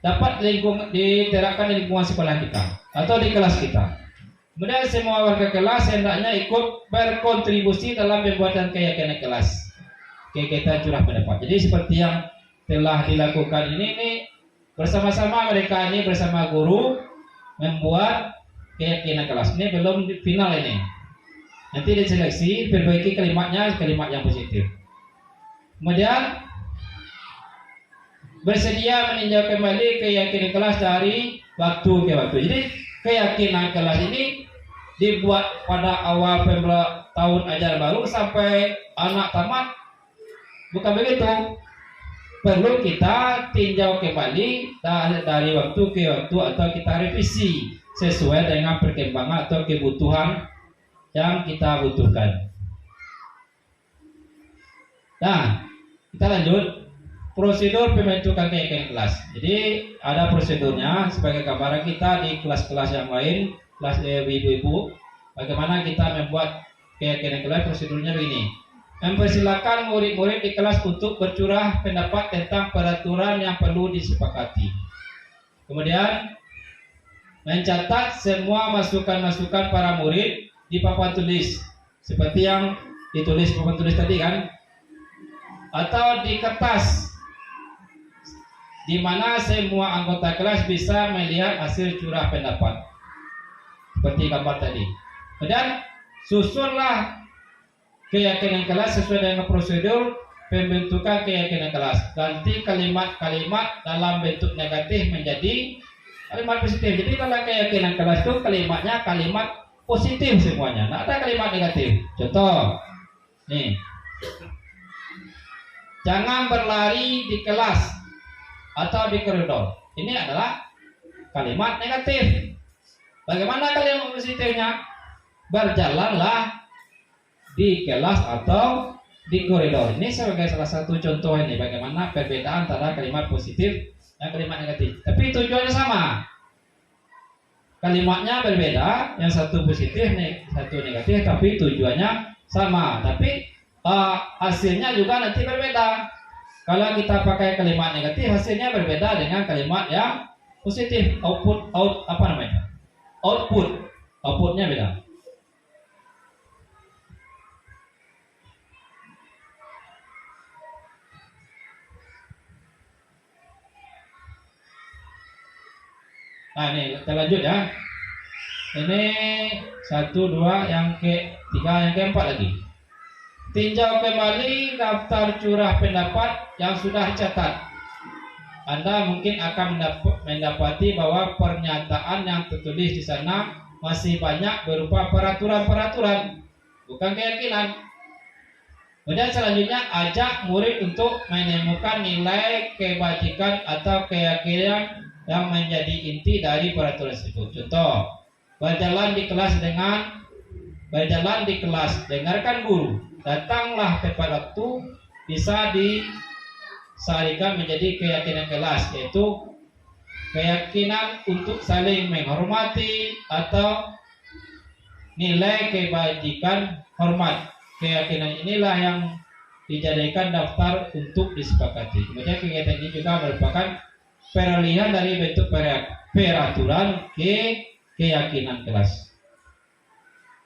[SPEAKER 3] dapat diterapkan di lingkungan sekolah kita atau di kelas kita. Kemudian semua warga kelas hendaknya ikut berkontribusi dalam pembuatan keyakinan kelas. Kita curah pendapat. Jadi seperti yang telah dilakukan ini bersama-sama mereka ini bersama guru membuat keyakinan kelas. Ini belum final ini. Nanti diseleksi, perbaiki kalimat yang positif. Kemudian bersedia meninjau kembali keyakinan kelas dari waktu ke waktu. Jadi keyakinan kelas ini dibuat pada awal tahun ajaran baru sampai anak tamat. Bukan begitu, perlu kita tinjau kembali dari waktu ke waktu atau kita revisi sesuai dengan perkembangan atau kebutuhan yang kita butuhkan. Nah, kita lanjut prosedur pembentukan keyakinan kelas. Jadi ada prosedurnya sebagai gambaran kita di kelas-kelas yang lain, kelas ibu-ibu, bagaimana kita membuat keyakinan kelas. Prosedurnya begini. Mempersilakan murid-murid di kelas untuk bercurah pendapat tentang peraturan yang perlu disepakati. Kemudian mencatat semua masukan-masukan para murid di papan tulis seperti yang ditulis papan tulis tadi kan, atau di kertas di mana semua anggota kelas bisa melihat hasil curah pendapat seperti gambar tadi. Kemudian susunlah keyakinan kelas sesuai dengan prosedur pembentukan keyakinan kelas. Ganti kalimat-kalimat dalam bentuk negatif menjadi kalimat positif. Jadi dalam keyakinan kelas itu kalimatnya kalimat positif semuanya. Nah, ada kalimat negatif. Contoh, nih, jangan berlari di kelas atau di koridor. Ini adalah kalimat negatif. Bagaimana kalimat positifnya? Berjalanlah di kelas atau di koridor. Ini sebagai salah satu contoh ini bagaimana perbedaan antara kalimat positif dan kalimat negatif. Tapi tujuannya sama. Kalimatnya berbeda, yang satu positif, satu negatif, tapi tujuannya sama. Tapi hasilnya juga nanti berbeda. Kalau kita pakai kalimat negatif, hasilnya berbeda dengan kalimat yang positif. Outputnya beda. Nah ini kita lanjut ya. Ini 1, 2, yang ketiga, yang keempat lagi. Tinjau kembali daftar curah pendapat yang sudah dicatat. Anda mungkin akan mendapati bahwa pernyataan yang tertulis di sana masih banyak berupa peraturan-peraturan, bukan keyakinan. Kemudian selanjutnya ajak murid untuk menemukan nilai kebajikan atau keyakinan yang menjadi inti dari peraturan tersebut. Contoh, berjalan di kelas, dengarkan guru, datanglah tepat waktu, bisa disarikan menjadi keyakinan kelas, yaitu keyakinan untuk saling menghormati atau nilai kebajikan hormat. Keyakinan inilah yang dijadikan daftar untuk disepakati. Kemudian kegiatan ini juga merupakan peralihan dari bentuk peraturan ke keyakinan kelas.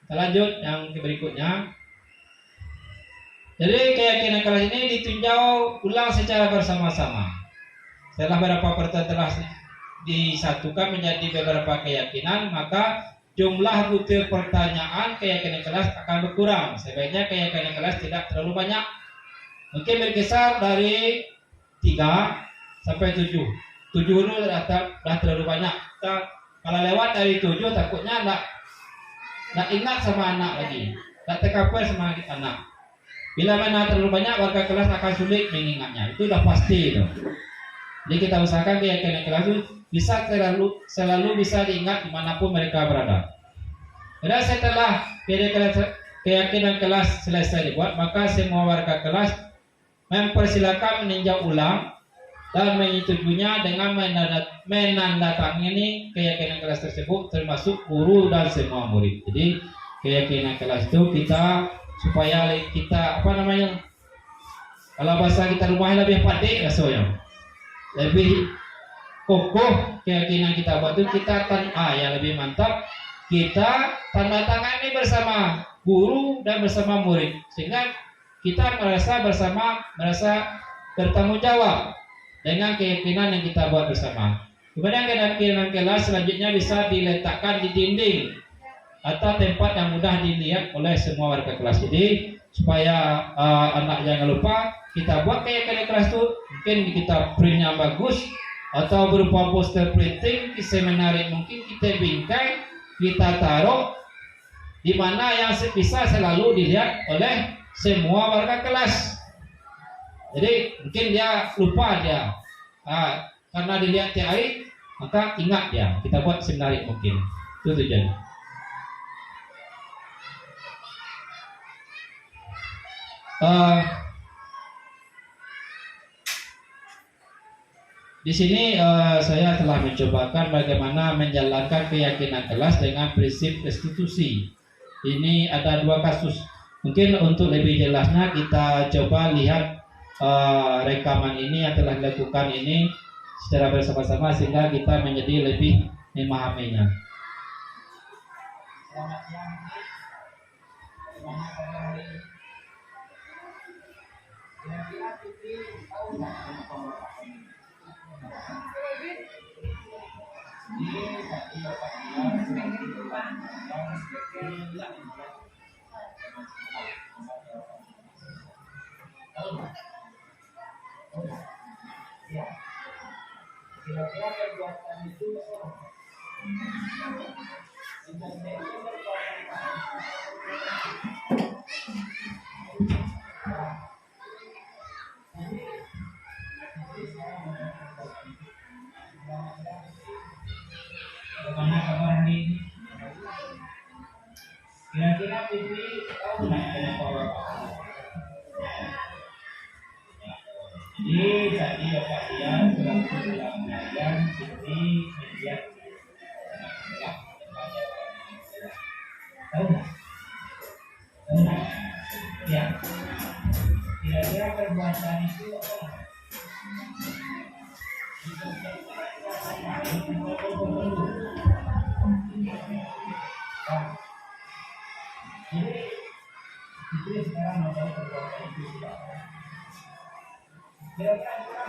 [SPEAKER 3] Kita lanjut yang berikutnya. Jadi keyakinan kelas ini ditinjau ulang secara bersama-sama. Setelah beberapa peraturan telah disatukan menjadi beberapa keyakinan, maka jumlah butir pertanyaan keyakinan kelas akan berkurang. Sebaiknya keyakinan kelas tidak terlalu banyak. Mungkin berkisar dari 3 sampai 7. 7 dulu dah terlalu banyak. Kalau lewat dari 7 takutnya tak ingat sama anak lagi, tak tercover sama anak. Bila mana terlalu banyak, warga kelas akan sulit mengingatnya. Itu udah pasti itu. Jadi kita usahakan keyakinan kelas itu bisa selalu bisa diingat dimanapun mereka berada. Dan setelah keyakinan kelas selesai dibuat, maka semua warga kelas mempersilakan meninjau ulang dan menyetujuinya dengan menandatangani keyakinan kelas tersebut, termasuk guru dan semua murid. Jadi keyakinan kelas itu supaya kita kalau bahasa kita rumahnya lebih pandai rasanya, lebih kokoh keyakinan kita buat itu, kita yang lebih mantap, kita tanda tangani bersama guru dan bersama murid, sehingga kita merasa bertanggung jawab dengan keyakinan yang kita buat bersama. Kemudian keyakinan kelas selanjutnya bisa diletakkan di dinding atau tempat yang mudah dilihat oleh semua warga kelas. Jadi supaya anak jangan lupa, kita buat keyakinan kelas itu mungkin kita printnya bagus atau berupa poster printing, semenarik mungkin kita bingkai, kita taruh di mana yang bisa selalu dilihat oleh semua warga kelas. Jadi mungkin dia lupa karena dilihat tiap hari, maka ingat dia. Kita buat semenarik mungkin. Itu tujuannya. Di sini saya telah mencobakan bagaimana menjalankan keyakinan kelas dengan prinsip restitusi. Ini ada 2 kasus. Mungkin untuk lebih jelasnya kita coba lihat rekaman ini yang telah dilakukan ini secara bersama-sama sehingga kita menjadi lebih memahaminya. Selamat siang. Kira-kira kegiatan itu bagaimana kabar hari ini? Kira-kira Fitri tahu nggak kenapa Bapak?
[SPEAKER 2] Ya. Tahu nggak? Tahu nggak? Ya. Kira-kira perbuatan itu apa? Nah, jadi sekarang mau tahu perbuatan itu sudah apa? Kira-kira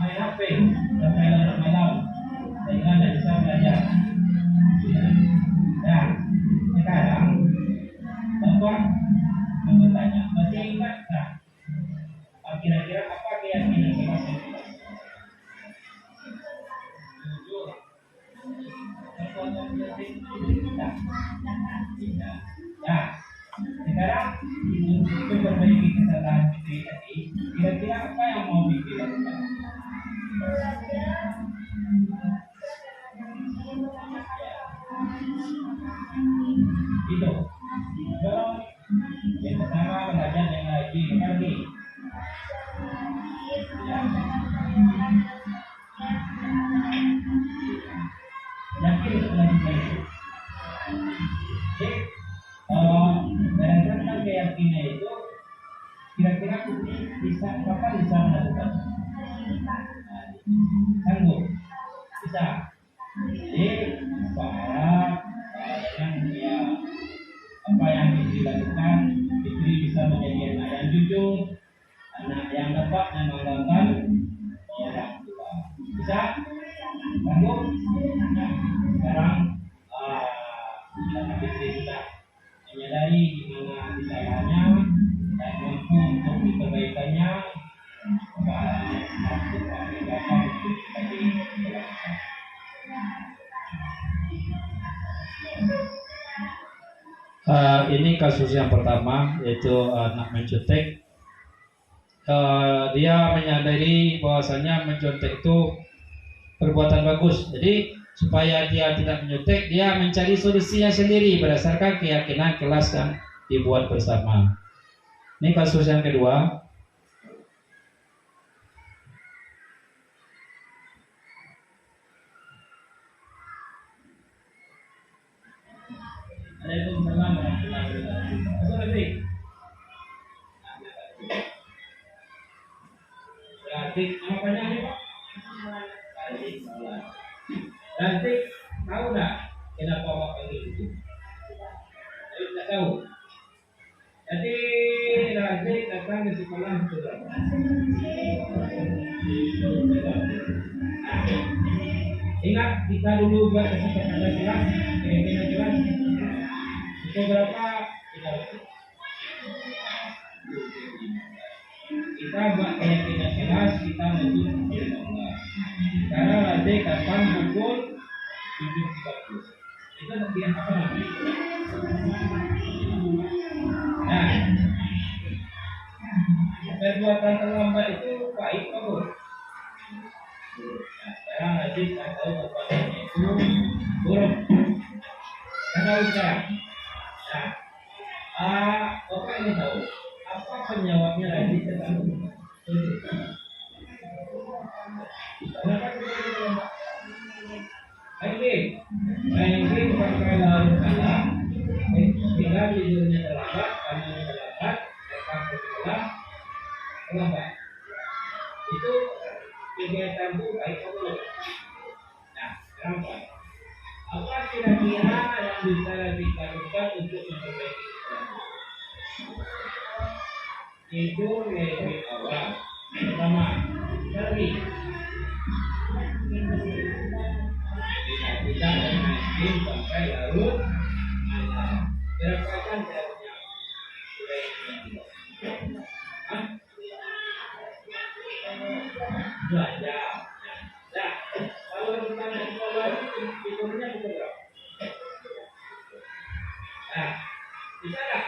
[SPEAKER 2] main HP sampai larut malam sehingga tidak bisa belajar. Nah, sekarang Bapak mau bertanya, masih ingat nggak? Kira-kira apa keyakinan Bapak sendiri? Jujur. Perbuatan berarti tidak. Tidak. Nah, sekarang untuk memperbaiki kesalahan Fitri tadi, kira-kira apa yang mau Fitri lakukan? Itu. Kalau yang pertama belajar yang lagi lagi. Yakin melanjutkan itu. Jadi berdasarkan keyakinan itu, kira-kira Putri bisa kapan bisa melakukan? Sanggup, bisa. Jadi supaya dengan dia apa yang dilakukan, Fitri bisa menjadi anak yang jujur, anak yang dapat membanggakan orang tua. Bisa? Sanggup? Nah, sekarang Fitri sudah menyadari di mana kesalahannya dan mampu untuk diperbaikannya.
[SPEAKER 3] Ini kasus yang pertama, yaitu anak mencontek. Dia menyadari bahwasanya mencontek itu perbuatan bagus. Jadi supaya dia tidak menyontek, dia mencari solusinya sendiri berdasarkan keyakinan kelas yang dibuat bersama. Ini kasus yang kedua.
[SPEAKER 2] Waalaikumsalam warahmatullahi wabarakatuh. Berarti nama panjangnya Pak? Berarti tahu nggak kenapa Pak panggil itu? Tidak tahu. Jadi Razik datang ke sekolah sudah. Ingat kita dulu buat kesempatan jelas, keyakinan jelas. Itu berapa? Kita buat keyakinan jelas, kita menuntut Allah. Karena Razik datang pukul 7.30. Itu bagian apa namanya? Nah, perbuatan terlambat itu baik apa buruk? Nah, sekarang Razik tak tahu perbuatannya itu buruk. Karena sekarang, nah, Bapak ini tahu apa penyebabnya Razik terlambat? Kenapa kita terlambat? Ranking pakai larut malam, bila tidurnya terlambat, kamu terlambat, datang ke sekolah terlambat. Itu kegiatan itu baik atau tidak? Nah, sekarang apa kira-kira yang bisa dilakukan untuk memperbaiki kesalahan? Itu lebih awal. Pertama, pergi. Kita main sampai larut malam. Berapa jam jaraknya? Dua jam. Nah, kalau kita naik sekolah tidurnya pukul berapa? Nah, bisa nggak?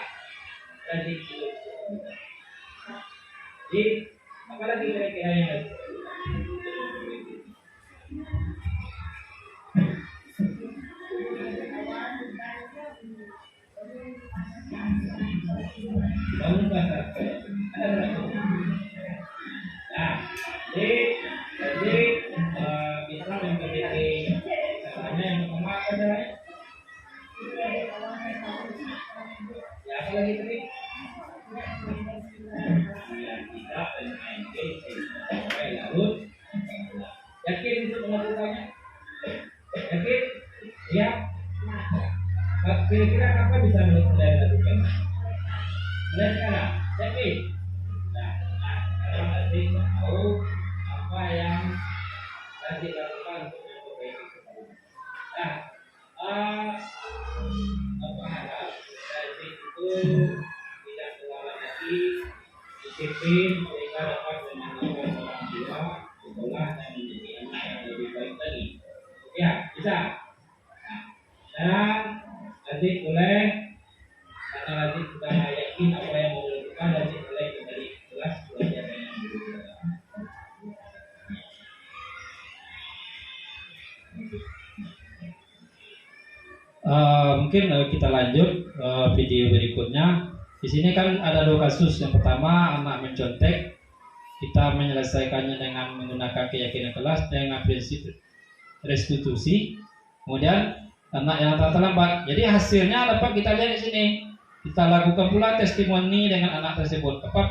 [SPEAKER 2] Jadi apalagi kira-kira yang harus Bangunkan sampai. Nah, jadi kita memiliki caranya yang pertama apa caranya? Ya, apa lagi tadi? Tidak sampai larut. Yakin untuk melakukannya? Yakin? Ya. Kira-kira apa bisa dilakukan? Mulai sekarang, yakin? Nah, sekarang nanti tahu apa yang nanti lakukan untuk memperbaiki kesalahan. Nah, apa harap dari itu tidak terulang lagi, disiplin sehingga dapat menanamkan orang tua sekolah dan menjadi anak yang lebih baik lagi. Ya, bisa. Dan nanti boleh karena nanti sudah yakin apa yang mau dilakukan, nanti boleh kembali ke kelas belajar dengan guru.
[SPEAKER 3] Mungkin kita lanjut video berikutnya. Di sini kan ada dua kasus. Yang pertama anak mencontek, kita menyelesaikannya dengan menggunakan keyakinan kelas dengan prinsip restitusi. Kemudian anak yang terlambat. Jadi hasilnya dapat kita lihat di sini. Kita lakukan pula testimoni dengan anak tersebut. Apa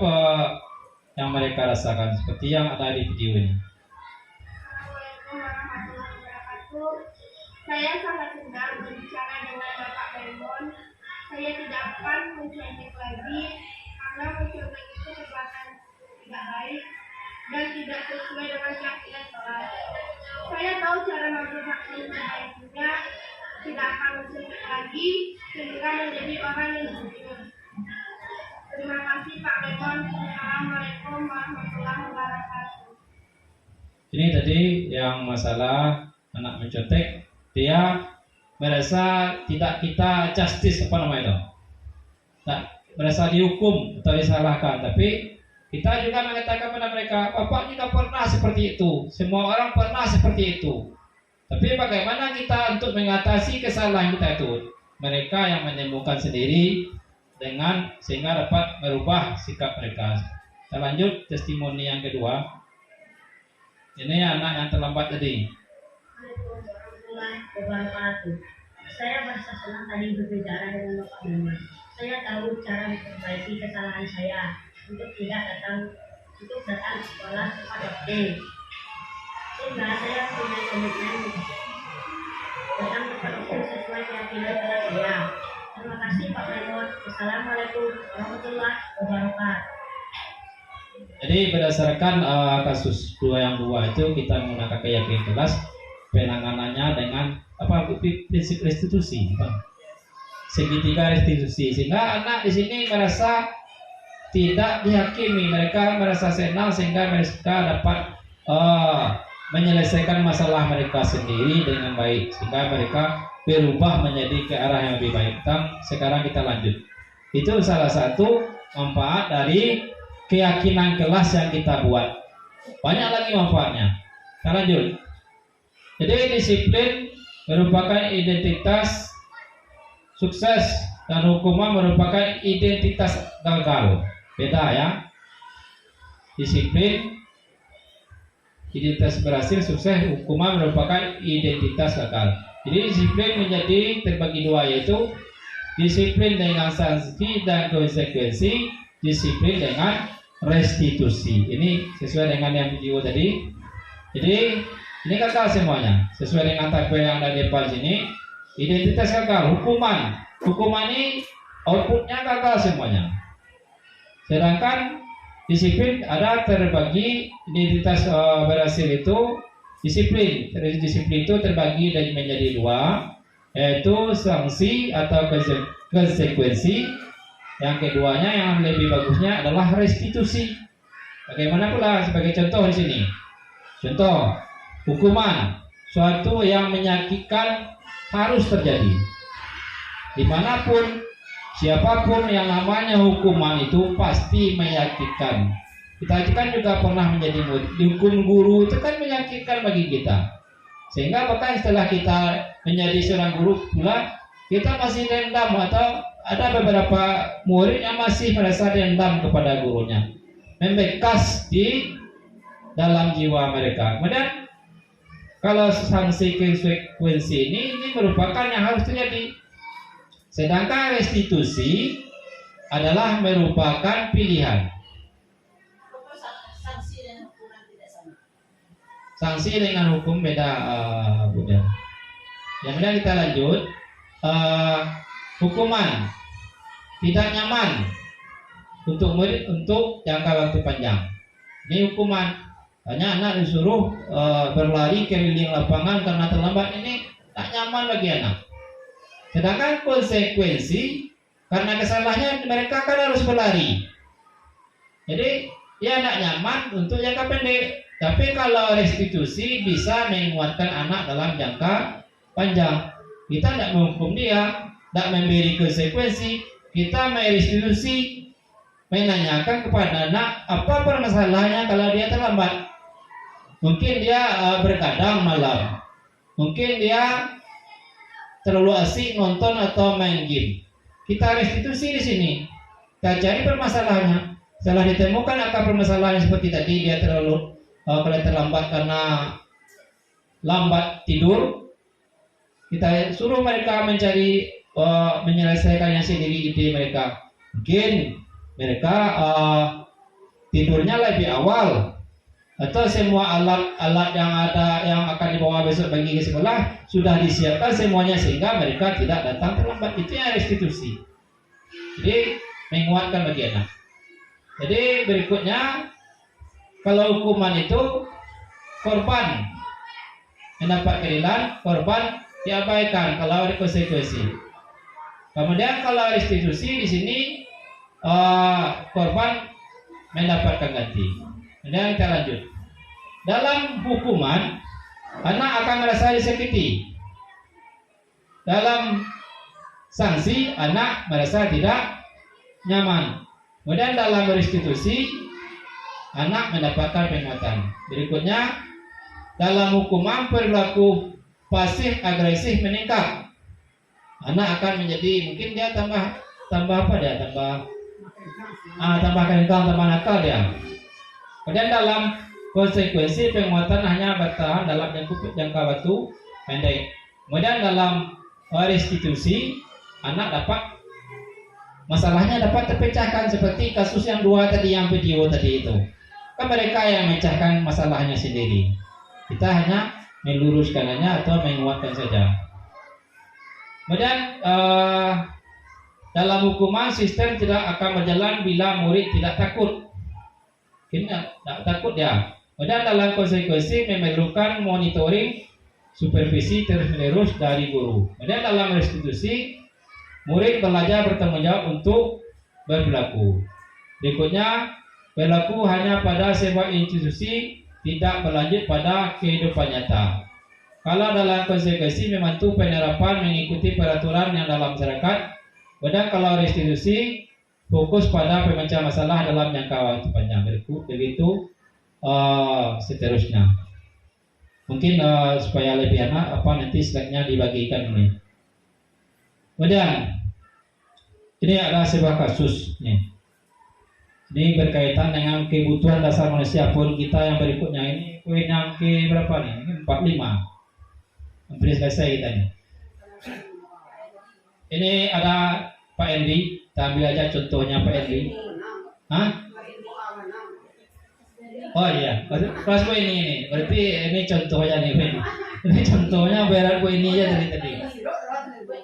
[SPEAKER 3] yang mereka rasakan seperti yang ada di video ini.
[SPEAKER 5] Assalamualaikum warahmatullahi wabarakatuh. Saya sangat senang berbicara dengan Bapak Lemon. Saya tidak akan mencontek lagi karena mencontek itu perbuatan tidak baik dan tidak sesuai dengan keyakinan kelas. Saya tahu cara memperbaikinya, tidak akan mencontek lagi sehingga menjadi orang yang jujur. Terima kasih Pak Lemon. Assalamualaikum warahmatullahi wabarakatuh.
[SPEAKER 3] Ini tadi yang masalah anak mencontek, dia merasa tidak kita justice apa namanya itu, nah, merasa dihukum atau disalahkan. Tapi kita juga mengatakan kepada mereka, Bapak juga pernah seperti itu, semua orang pernah seperti itu. Tapi bagaimana kita untuk mengatasi kesalahan kita itu? Mereka yang menyembuhkan sendiri dengan sehingga dapat merubah sikap mereka. Kita lanjut testimoni yang kedua. Ini anak yang terlambat tadi.
[SPEAKER 6] Wabarakatuh. Saya merasa senang tadi berbicara dengan Bapak Lemon. Saya tahu cara memperbaiki kesalahan saya untuk datang ke sekolah tepat waktu. Sehingga saya punya komitmen datang tepat waktu sesuai keyakinan kelas saya. Terima kasih Pak Lemon. Assalamualaikum warahmatullahi wabarakatuh.
[SPEAKER 3] Jadi berdasarkan kasus yang dua itu kita menggunakan keyakinan kelas, penanganannya dengan prinsip restitusi, segitiga restitusi, sehingga anak di sini merasa tidak dihakimi, mereka merasa senang sehingga mereka dapat menyelesaikan masalah mereka sendiri dengan baik, sehingga mereka berubah menjadi ke arah yang lebih baik. Sekarang kita lanjut. Itu salah satu manfaat dari keyakinan kelas yang kita buat. Banyak lagi manfaatnya. Kita lanjut. Jadi disiplin merupakan identitas sukses dan hukuman merupakan identitas gagal. Beda ya. Disiplin identitas berhasil, sukses, hukuman merupakan identitas gagal. Jadi disiplin menjadi terbagi dua, yaitu disiplin dengan sanksi dan konsekuensi, disiplin dengan restitusi. Ini sesuai dengan yang video tadi. Jadi ini gagal semuanya. Sesuai dengan tabel yang ada di depan sini, identitas gagal, hukuman ini outputnya gagal semuanya. Sedangkan disiplin ada terbagi, identitas berhasil itu disiplin. Disiplin itu terbagi menjadi dua, yaitu sanksi atau konsekuensi. Yang keduanya yang lebih bagusnya adalah restitusi. Bagaimana pula sebagai contoh di sini? Contoh, hukuman, suatu yang menyakitkan harus terjadi. Dimanapun, siapapun yang namanya hukuman itu pasti menyakitkan. Kita kan juga pernah menjadi murid. Dihukum guru itu kan menyakitkan bagi kita. Sehingga bahkan setelah kita menjadi seorang guru pula, kita masih dendam atau ada beberapa murid yang masih merasa dendam kepada gurunya, membekas di dalam jiwa mereka. Kemudian kalau sanksi konsekuensi ini merupakan yang harus terjadi. Sedangkan restitusi adalah merupakan pilihan.
[SPEAKER 4] Sanksi dan hukuman tidak sama.
[SPEAKER 3] Sanksi dengan hukum beda, Bunda. Yang kemudian kita lanjut, hukuman tidak nyaman untuk murid untuk jangka waktu panjang. Ini hukuman, hanya anak disuruh berlari keliling lapangan karena terlambat, ini tak nyaman bagi anak. Sedangkan konsekuensi karena kesalahannya mereka kan harus berlari. Jadi ya tidak nyaman untuk jangka pendek. Tapi kalau restitusi bisa menguatkan anak dalam jangka panjang. Kita tidak menghukum dia, tidak memberi konsekuensi, kita merestitusi, menanyakan kepada anak apa permasalahannya kalau dia terlambat. Mungkin dia berkadang malam, mungkin dia terlalu asik nonton atau main game. Kita restitusi di sini, kita cari permasalahannya. Setelah ditemukan akar permasalahannya seperti tadi, dia terlalu kalau terlambat karena lambat tidur, kita suruh mereka mencari menyelesaikannya sendiri ide mereka. Mungkin mereka tidurnya lebih awal, atau semua alat-alat yang ada yang akan dibawa besok pagi ke sekolah sudah disiapkan semuanya sehingga mereka tidak datang terlambat. Itu yang restitusi. Jadi menguatkan bagi anak. Jadi berikutnya, kalau hukuman itu korban mendapat keadilan, korban diabaikan kalau ada konsekuensi. Kemudian kalau restitusi di sini korban mendapatkan ganti. Kemudian kita lanjut. Dalam hukuman, anak akan merasa disakiti. Dalam sanksi, anak merasa tidak nyaman. Kemudian dalam restitusi, anak mendapatkan penguatan. Berikutnya, dalam hukuman perilaku pasif agresif meningkat. Anak akan menjadi, mungkin dia tambah apa dia? Tambah kencang, tambah nakal dia. Kemudian dalam konsekuensi, penguatan hanya bertahan dalam jangka waktu pendek. Kemudian dalam restitusi, anak dapat masalahnya dapat terpecahkan seperti kasus yang dua tadi, yang video tadi itu. Kan mereka yang memecahkan masalahnya sendiri. Kita hanya meluruskannya atau menguatkan saja. Kemudian dalam hukuman, sistem tidak akan berjalan bila murid tidak takut. Tidak takut dia. Kemudian dalam konsekuensi memerlukan monitoring, supervisi terus-menerus dari guru. Kemudian dalam restitusi, murid belajar bertanggung jawab untuk berperilaku. Berikutnya, berlaku hanya pada sebuah institusi, tidak berlanjut pada kehidupan nyata. Kalau dalam konsekuensi membantu penerapan mengikuti peraturan yang dalam masyarakat. Kemudian kalau restitusi fokus pada pemecahan masalah dalam jangka waktu panjang. Begitu seterusnya. Mungkin supaya lebih enak nanti slide-nya dibagikan ini. Kemudian ini adalah sebuah kasus nih. Ini berkaitan dengan kebutuhan dasar manusia pun kita yang berikutnya. Ini poin yang ke berapa nih? Ini 45. Hampir selesai kita ini. Ini ada Pak Endi. Kita ambil aja contohnya Pak Endi. Hah? Oh iya, kelas Bu ini. Berarti ini contohnya nih, Bu. Ini contohnya berat Bu ini aja dari tadi.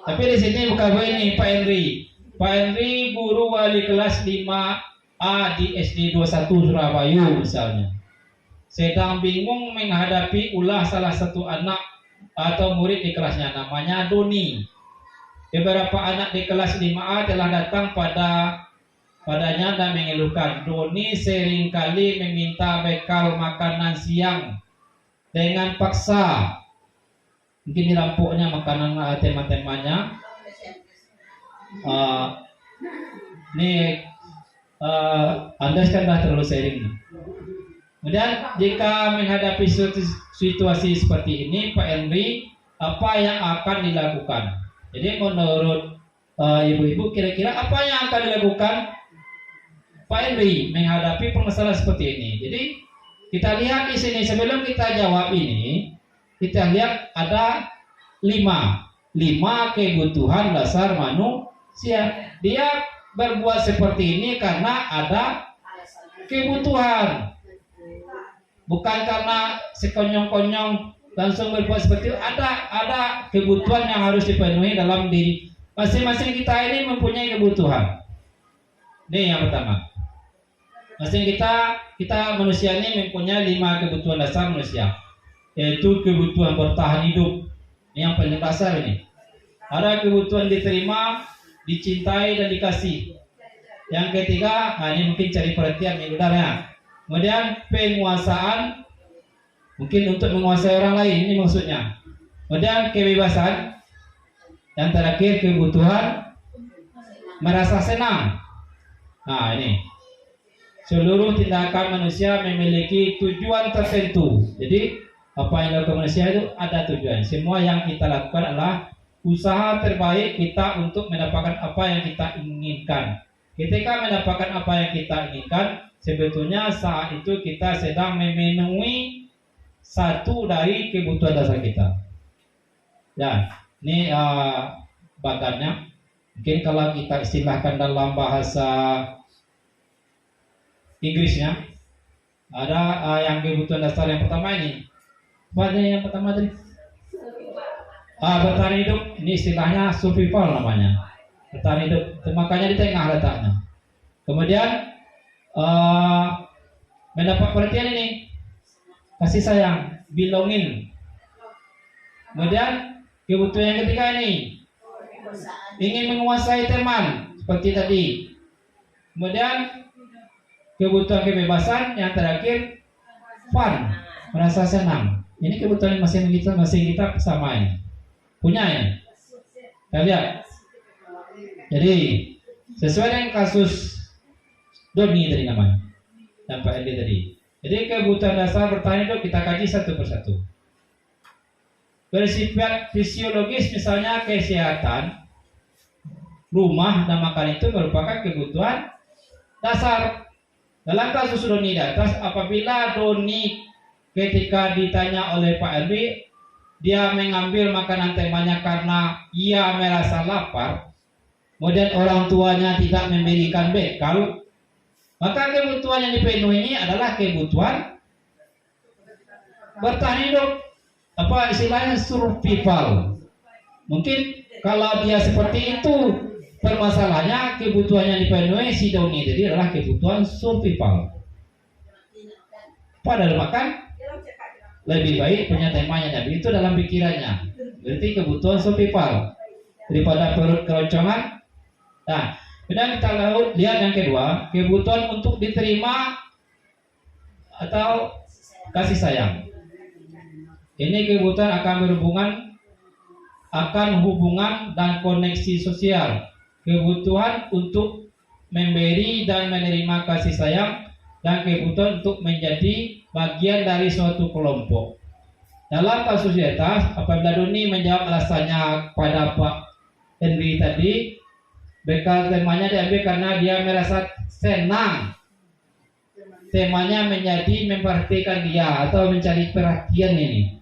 [SPEAKER 3] Tapi di sini bukan Bu ini, Pak Henry. Pak Henry guru wali kelas 5A di SD 21 Surabaya misalnya. Sedang bingung menghadapi ulah salah satu anak atau murid di kelasnya, namanya Doni. Beberapa anak di kelas 5A telah datang padanya dan mengeluhkan Doni seringkali meminta bekal makanan siang dengan paksa. Mungkin dirampoknya makanan teman-temannya. Anda kan dah terlalu sharing. Kemudian jika menghadapi situasi seperti ini, Pak Henry, apa yang akan dilakukan? Jadi menurut ibu-ibu, kira-kira apa yang akan dilakukan Pak RW menghadapi permasalahan seperti ini? Jadi kita lihat di sini, sebelum kita jawab ini, kita lihat ada lima kebutuhan dasar manusia. Dia berbuat seperti ini karena ada kebutuhan, bukan karena sekonyong-konyong langsung berbuat seperti itu. Ada kebutuhan yang harus dipenuhi dalam diri masing-masing. Kita ini mempunyai kebutuhan. Ini yang pertama. Masing kita manusia ini mempunyai 5 kebutuhan dasar manusia, yaitu kebutuhan bertahan hidup. Ini yang paling dasar ini. Ada kebutuhan diterima, dicintai dan dikasih. Yang ketiga, ini mungkin cari perhatian yang benar ya. Kemudian penguasaan, mungkin untuk menguasai orang lain, ini maksudnya. Kemudian kebebasan. Yang terakhir kebutuhan merasa senang. Nah ini, seluruh tindakan manusia memiliki tujuan tertentu. Jadi apa yang dilakukan manusia itu ada tujuan. Semua yang kita lakukan adalah usaha terbaik kita untuk mendapatkan apa yang kita inginkan. Ketika mendapatkan apa yang kita inginkan, sebetulnya saat itu kita sedang memenuhi satu dari kebutuhan dasar kita. Ya, ini bagannya. Mungkin kalau kita istilahkan dalam bahasa Inggrisnya, ada yang kebutuhan dasar yang pertama ini. Apa yang pertama tadi? Bertahan hidup. Ini istilahnya survival namanya. Bertahan hidup. Makanya di tengah letaknya. Kemudian mendapat perhatian ini, kasih sayang, belonging. Kemudian kebutuhan yang ketiga ini, ingin menguasai teman seperti tadi. Kemudian kebutuhan kebebasan yang terakhir, fun, merasa senang. Ini kebutuhan masing kita sama ini, punya ya. Kita lihat. Jadi sesuai dengan kasus Doni tadi namanya, dan Pak Edi tadi. Jadi kebutuhan dasar bertahan hidup kita kaji satu persatu. Bersifat fisiologis, misalnya kesehatan, rumah dan makan itu merupakan kebutuhan dasar. Dalam kasus Doni di atas, apabila Doni ketika ditanya oleh Pak RW, dia mengambil makanan temannya karena ia merasa lapar, kemudian orang tuanya tidak memberikan bekal, maka kebutuhan yang dipenuhi ini adalah kebutuhan bertahan hidup. Apa istilahnya, survival. Mungkin kalau dia seperti itu, permasalahannya kebutuhan yang dipenuhi si Doni jadi adalah kebutuhan survival. Padahal makan lebih baik punya temanya, jadi itu dalam pikirannya. Berarti kebutuhan survival daripada perut keroncongan. Nah, kemudian kita lihat yang kedua, kebutuhan untuk diterima atau kasih sayang. Ini kebutuhan akan hubungan dan koneksi sosial. Kebutuhan untuk memberi dan menerima kasih sayang, dan kebutuhan untuk menjadi bagian dari suatu kelompok. Dalam kasus di atas, apabila Doni menjawab alasannya pada Pak Henry tadi, bekal temanya diambil karena dia merasa senang. Temanya menjadi memperhatikan dia atau mencari perhatian ini.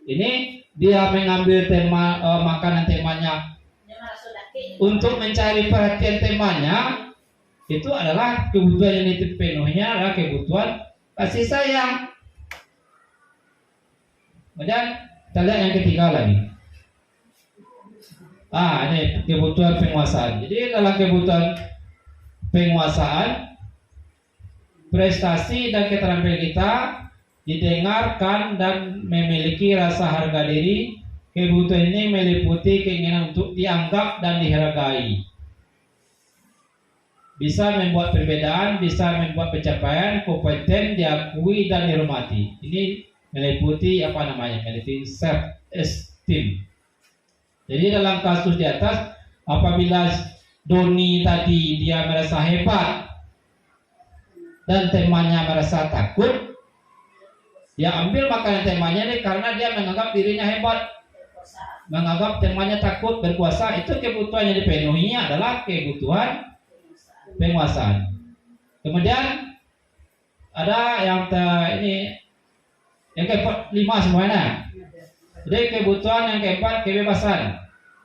[SPEAKER 3] Ini dia mengambil tema makanan temanya untuk mencari perhatian temanya. Itu adalah kebutuhan yang dipenuhinya adalah kebutuhan kasih sayang. Kemudian kita lihat yang ketiga lagi. Ini kebutuhan penguasaan. Jadi dalam kebutuhan penguasaan, prestasi dan keterampilan kita didengarkan dan memiliki rasa harga diri. Kebutuhan ini meliputi keinginan untuk dianggap dan dihargai. Bisa membuat perbedaan, bisa membuat pencapaian, kompeten, diakui dan dihormati. Ini meliputi meliputi self esteem. Jadi dalam kasus di atas, apabila Doni tadi dia merasa hebat dan temannya merasa takut, dia ambil makanan temanya ini karena dia menganggap dirinya hebat. menganggap temannya takut berkuasa, itu kebutuhan yang dipenuhi adalah kebutuhan penguasaan. Kemudian ada yang ini yang keempat, 5 semuanya. Jadi kebutuhan yang keempat, kebebasan.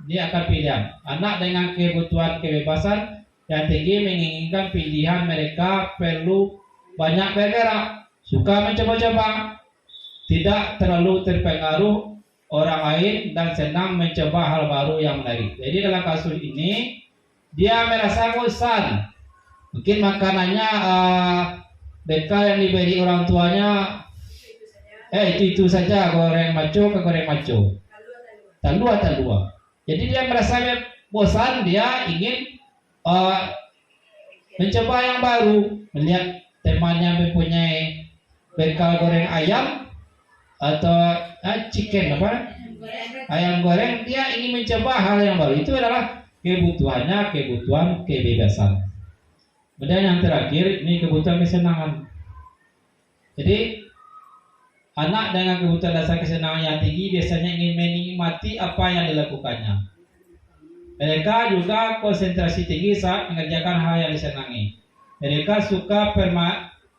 [SPEAKER 3] Dia akan pilihan. Anak dengan kebutuhan kebebasan yang tinggi menginginkan pilihan, mereka perlu banyak bergerak, suka mencoba-coba, tidak terlalu terpengaruh orang lain, dan senang mencoba hal baru yang menarik. Jadi dalam kasus ini dia merasa bosan. Mungkin makanannya bekal yang diberi orang tuanya itu saja, goreng maco ke goreng maco, talua. Jadi dia merasa bosan, dia ingin mencoba yang baru, melihat temannya mempunyai bekal goreng ayam atau chicken ayam goreng, dia ingin mencoba hal yang baru. Itu adalah kebutuhannya, kebutuhan kebebasan. Kemudian yang terakhir ini kebutuhan kesenangan. Jadi anak dengan kebutuhan dasar kesenangan yang tinggi biasanya ingin menikmati apa yang dilakukannya. Mereka juga konsentrasi tinggi saat mengerjakan hal yang disenangi. Mereka suka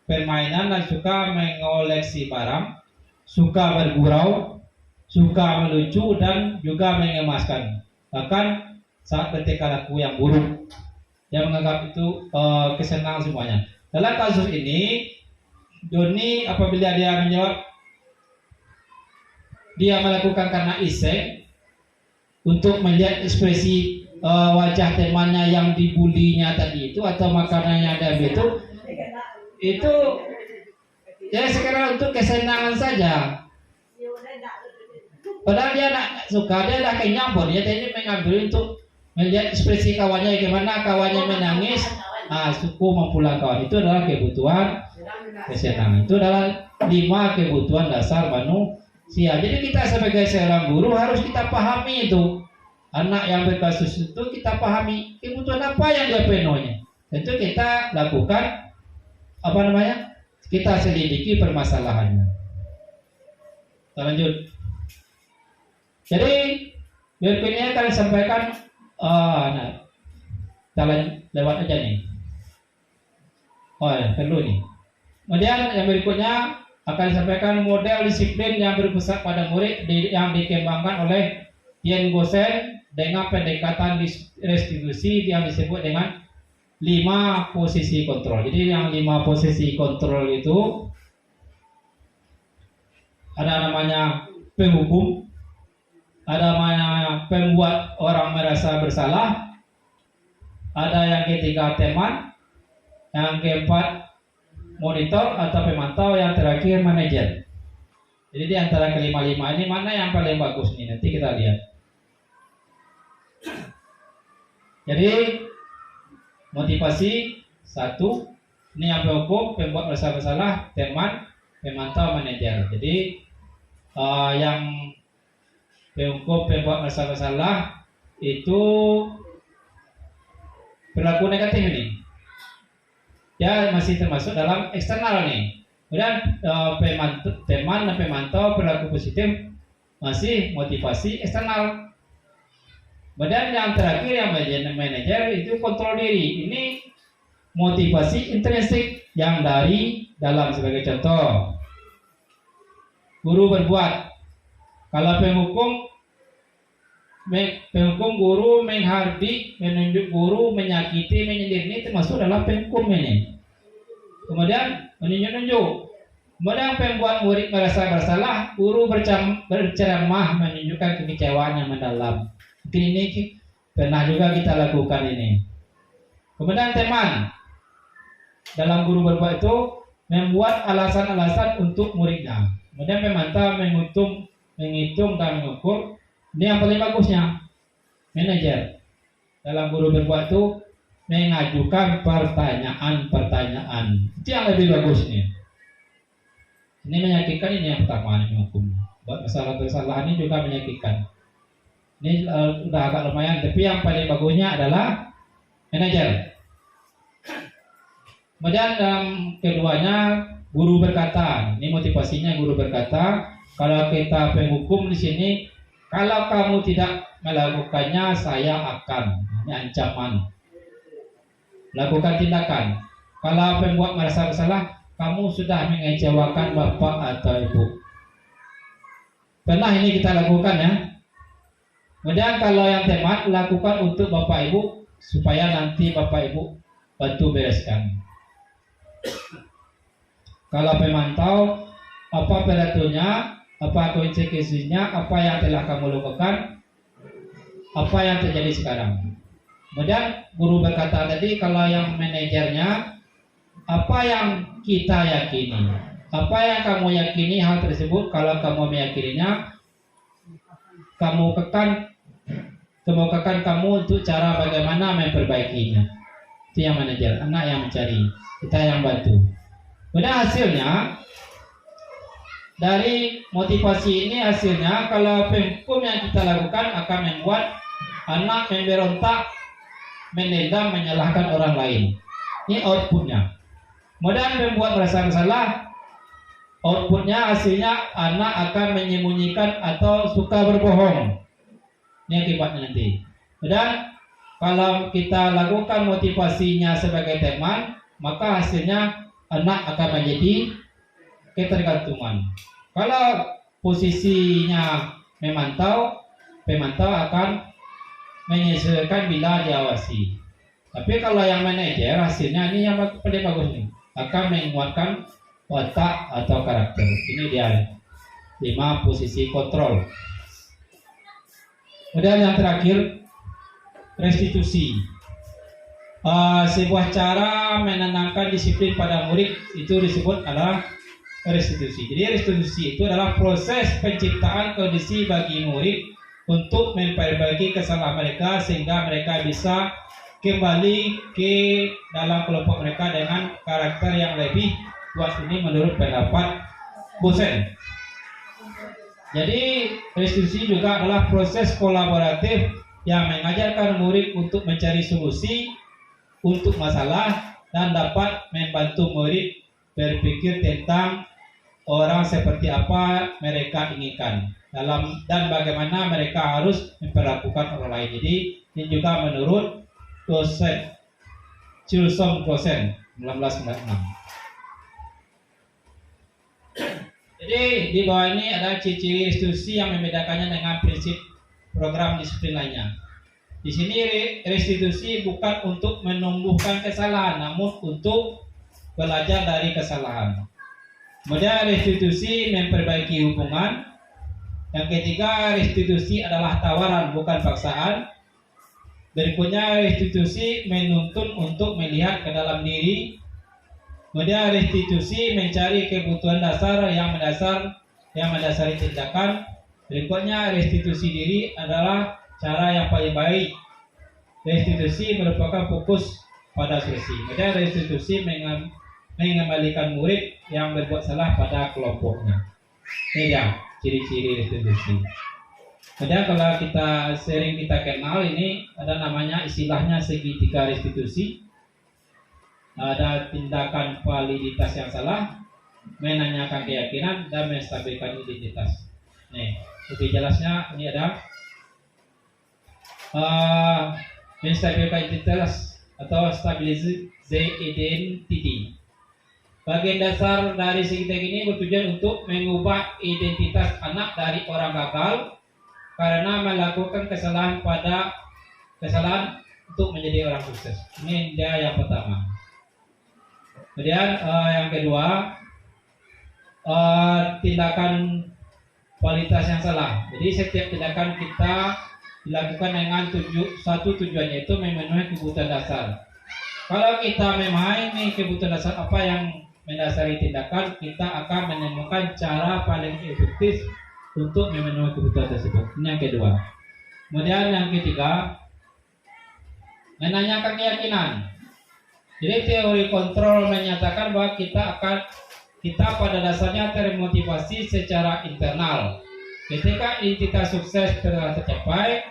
[SPEAKER 3] permainan dan suka mengoleksi barang, suka bergurau, suka melucu, dan juga mengemaskan. Bahkan saat ketika laku yang buruk, yang menganggap itu kesenangan semuanya. Dalam kasus ini, Doni apabila dia menjawab dia melakukan karena iseng untuk melihat ekspresi wajah temannya yang dibulinya tadi itu, atau makanan yang ada itu ya sekarang untuk kesenangan saja. Padahal dia nak suka, dia dah kenyang pun, dia tadi mengambil untuk melihat ekspresi kawannya, bagaimana kawannya menangis, suku mempulang kawan. Itu adalah kebutuhan kesenangan. Itu adalah 5 kebutuhan dasar manusia. Jadi kita sebagai seorang guru harus kita pahami itu. Anak yang berkasus itu kita pahami kebutuhan apa yang dia penuhi. Tentu kita lakukan kita selidiki permasalahannya. Kita lanjut. Jadi berikutnya kalian sampaikan, kita lewat aja nih. Perlu nih. Kemudian yang berikutnya akan disampaikan model disiplin yang berpusat pada murid yang dikembangkan oleh Tien Gosen dengan pendekatan restitusi yang disebut dengan 5 posisi kontrol. Jadi yang 5 posisi kontrol itu ada namanya penghukum, ada namanya pembuat orang merasa bersalah, ada yang ketiga teman, yang keempat monitor atau pemantau, yang terakhir manajer. Jadi di antara kelima-lima ini mana yang paling bagus nih? Nanti kita lihat. Jadi motivasi 1, ini yang penghukum, pembuat merasa bersalah, teman, pemantau, manajer. Jadi yang penghukum, pembuat merasa bersalah itu perilaku negatif ini. Ya masih termasuk dalam eksternal nih. Kemudian teman dan pemantau perilaku positif masih motivasi eksternal. Kemudian yang terakhir yang manajer itu kontrol diri. Ini motivasi intrinsik yang dari dalam. Sebagai contoh, guru berbuat. Kalau penghukum guru menghardik, menunjuk guru, menyakiti, menyindir, ini termasuk dalam penghukum ini. Kemudian menunjuk. Kemudian pembuat murid merasa bersalah, guru berceramah menunjukkan kekecewaan yang mendalam. Mungkin ini pernah juga kita lakukan ini. Kemudian teman, dalam guru berbuat itu membuat alasan-alasan untuk muridnya. Kemudian pemantau menghitung dan mengukur. Ini yang paling bagusnya manajer. Dalam guru berbuat itu mengajukan pertanyaan-pertanyaan. Itu yang lebih bagus nih. Ini menyakitkan, ini yang pertama ini hukum. Buat masalah-masalah ini juga menyakitkan. Ini udah agak lumayan, tapi yang paling bagusnya adalah manajer. Kemudian keduanya guru berkata. Ini motivasinya guru berkata. Kalau kita penghukum di sini Kalau kamu tidak melakukannya, saya akan. Ini ancaman. Lakukan tindakan. Kalau pembuat merasa bersalah, kamu sudah mengecewakan bapak atau ibu. Pernah ini kita lakukan ya. Kemudian kalau yang temat, lakukan untuk bapak ibu supaya nanti bapak ibu bantu bereskan. Kalau pemantau, apa peraturannya, apa konsekuensinya, apa yang telah kamu lakukan, apa yang terjadi sekarang. Kemudian guru berkata tadi, kalau yang manajernya, apa yang kita yakini, apa yang kamu yakini hal tersebut, kalau kamu meyakininya, kamu kekan kamu untuk cara bagaimana memperbaikinya. Itu yang manajer, anak yang mencari, kita yang bantu. Kemudian hasilnya dari motivasi ini, hasilnya kalau hukum yang kita lakukan akan membuat anak memberontak, menendang, menyalahkan orang lain. Ini outputnya. Kemudian membuat merasa bersalah, outputnya, hasilnya anak akan menyembunyikan atau suka berbohong. Ini akibatnya nanti. Dan kalau kita lakukan motivasinya sebagai teman, maka hasilnya anak akan menjadi ketergantungan. Kalau posisinya pemantau akan menyesuaikan bila diawasi. Tapi kalau yang manajer, hasilnya ini yang paling bagus nih, akan menguatkan watak atau karakter. Ini dia 5 posisi kontrol. Kemudian yang terakhir, restitusi. Sebuah cara menanamkan disiplin pada murid itu disebut adalah restitusi. Jadi restitusi itu adalah proses penciptaan kondisi bagi murid untuk memperbaiki kesalahan mereka sehingga mereka bisa kembali ke dalam kelompok mereka dengan karakter yang lebih puas. Ini menurut pendapat Bosen. Jadi restitusi juga adalah proses kolaboratif yang mengajarkan murid untuk mencari solusi untuk masalah dan dapat membantu murid berpikir tentang orang seperti apa mereka inginkan dan bagaimana mereka harus memperlakukan orang lain. Jadi ini juga menurut dosen Chulsom Dosen 1996. Jadi di bawah ini ada ciri-ciri restitusi yang membedakannya dengan prinsip program disiplin lainnya. Di sini restitusi bukan untuk menumbuhkan kesalahan, namun untuk belajar dari kesalahan. Kemudian restitusi memperbaiki hubungan. Yang ketiga, restitusi adalah tawaran bukan paksaan. Berikutnya, restitusi menuntun untuk melihat ke dalam diri. Kemudian restitusi mencari kebutuhan dasar yang mendasari tindakan. Berikutnya, restitusi diri adalah cara yang paling baik. Restitusi merupakan fokus pada solusi. Kemudian restitusi mengembalikan murid yang berbuat salah pada kelompoknya. Ini dia ciri-ciri restitusi. Kemudian kalau kita sering kita kenal, ini ada namanya istilahnya segitiga restitusi. Ada tindakan validitas yang salah, menanyakan keyakinan, dan menstabilkan identitas. Nih, lebih jelasnya ini ada menstabilkan identitas atau stabilize identity. Bagian dasar dari segitiga ini bertujuan untuk mengubah identitas anak dari orang gagal karena melakukan kesalahan untuk menjadi orang sukses. Ini dia yang pertama. Kemudian yang kedua, tindakan kualitas yang salah. Jadi setiap tindakan kita dilakukan dengan satu tujuannya, itu memenuhi kebutuhan dasar. Kalau kita memahami kebutuhan dasar apa yang mendasari tindakan, kita akan menemukan cara paling efektif untuk memenuhi kebutuhan tersebut. Ini yang kedua. Kemudian yang ketiga, menanyakan keyakinan. Jadi teori kontrol menyatakan bahwa kita pada dasarnya termotivasi secara internal. Ketika identitas sukses telah tercapai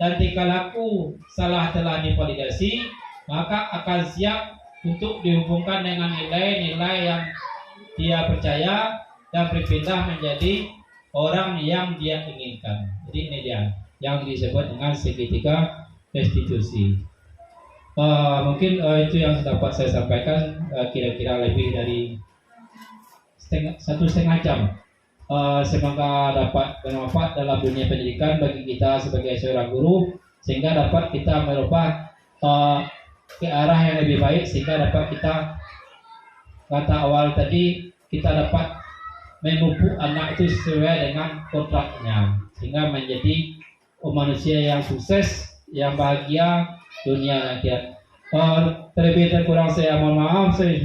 [SPEAKER 3] dan tingkah laku salah telah divalidasi, maka akan siap untuk dihubungkan dengan nilai-nilai yang dia percaya dan berpindah menjadi orang yang dia inginkan. Jadi ini dia yang disebut dengan segitiga restitusi. Mungkin itu yang dapat saya sampaikan, kira-kira lebih dari satu setengah jam. Semoga dapat bermanfaat dalam dunia pendidikan bagi kita sebagai seorang guru, sehingga dapat kita merubah ke arah yang lebih baik, sehingga dapat kita, kata awal tadi, kita dapat memupuk anak itu sesuai dengan kodratnya, sehingga menjadi manusia yang sukses, yang bahagia dunia dan akhirat. Terlebih dan kurang saya mohon maaf. Saya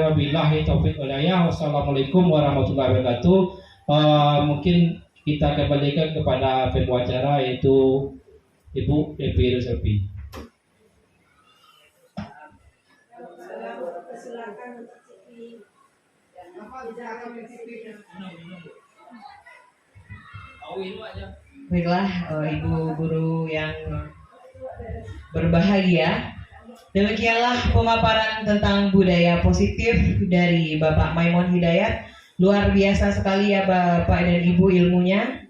[SPEAKER 3] wabillahi taufiq walhidayah. Wassalamualaikum warahmatullahi wabarakatuh. Mungkin kita kembalikan kepada pembicara, yaitu Ibu Evi Rusylvi.
[SPEAKER 1] Baiklah, Ibu Guru yang berbahagia, demikianlah pemaparan tentang budaya positif dari Bapak Maimun Hidayat. Luar biasa sekali ya Bapak dan Ibu ilmunya.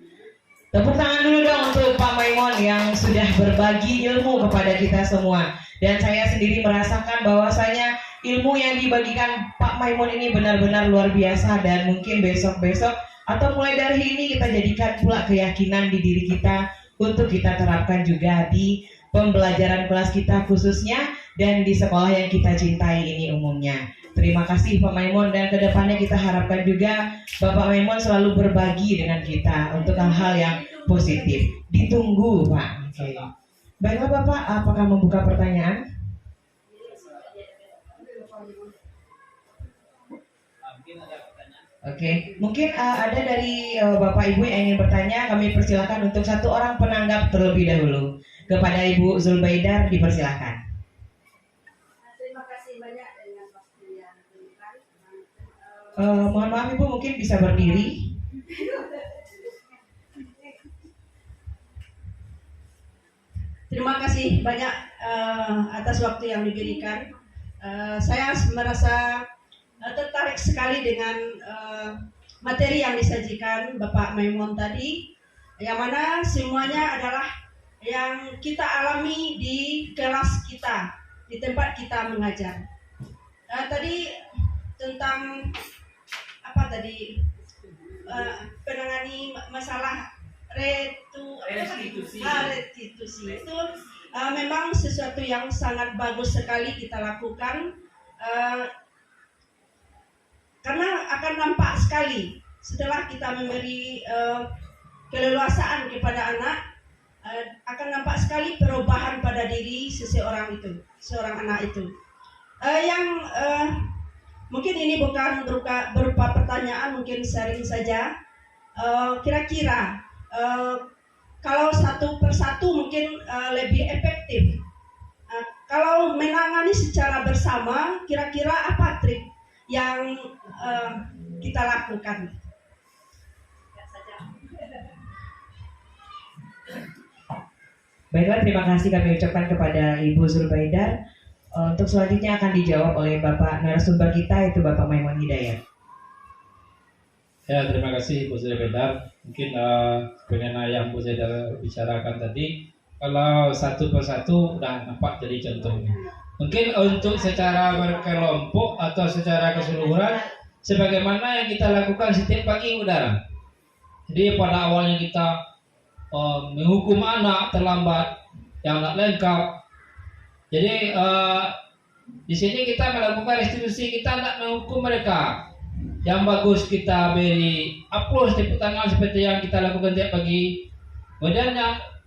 [SPEAKER 1] Tepuk tangan dulu dong untuk Pak Maimun yang sudah berbagi ilmu kepada kita semua. Dan saya sendiri merasakan bahwasanya ilmu yang dibagikan Pak Maimun ini benar-benar luar biasa. Dan mungkin besok-besok atau mulai dari ini kita jadikan pula keyakinan di diri kita untuk kita terapkan juga di pembelajaran kelas kita khususnya dan di sekolah yang kita cintai ini umumnya. Terima kasih Pak Maimun, dan kedepannya kita harapkan juga Bapak Maimun selalu berbagi dengan kita untuk hal-hal yang positif. Ditunggu Pak. Oke. Baiklah Bapak, apakah membuka pertanyaan? Oke, mungkin ada dari Bapak Ibu yang ingin bertanya, kami persilakan untuk satu orang penanggap terlebih dahulu. Kepada Ibu Zulbaidar dipersilakan.
[SPEAKER 5] Terima kasih banyak dengan waktu yang diberikan.
[SPEAKER 1] Mohon maaf Ibu, mungkin bisa berdiri.
[SPEAKER 7] Terima kasih banyak atas waktu yang diberikan. Saya merasa tertarik sekali dengan materi yang disajikan Bapak Maimun tadi, yang mana semuanya adalah yang kita alami di kelas kita, di tempat kita mengajar. Tadi tentang apa tadi, penangani masalah restitusi itu memang sesuatu yang sangat bagus sekali kita lakukan, karena akan nampak sekali setelah kita memberi keleluasaan kepada anak, akan nampak sekali perubahan pada diri seorang anak itu. Mungkin ini bukan berupa pertanyaan, mungkin sharing saja. Kira-kira kalau satu persatu mungkin lebih efektif. Kalau menangani secara bersama, kira-kira apa trik yang kita lakukan?
[SPEAKER 1] Baiklah, terima kasih kami ucapkan kepada Ibu Zulbaidar. Untuk selanjutnya akan dijawab oleh Bapak narasumber kita, yaitu Bapak Maimun Hidayat.
[SPEAKER 3] Ya, terima kasih Bu Zulbaidar. Mungkin mengenai yang Bu Zulbaidar bicarakan tadi, kalau satu persatu udah nampak jadi contohnya. Mungkin untuk secara berkelompok atau secara keseluruhan, sebagaimana yang kita lakukan setiap pagi udara. Jadi pada awalnya kita menghukum anak terlambat, yang tak lengkap. Jadi di sini kita melakukan restitusi, kita tak menghukum mereka. Yang bagus kita beri aplaus, tepuk tangan seperti yang kita lakukan tiap pagi. Kemudian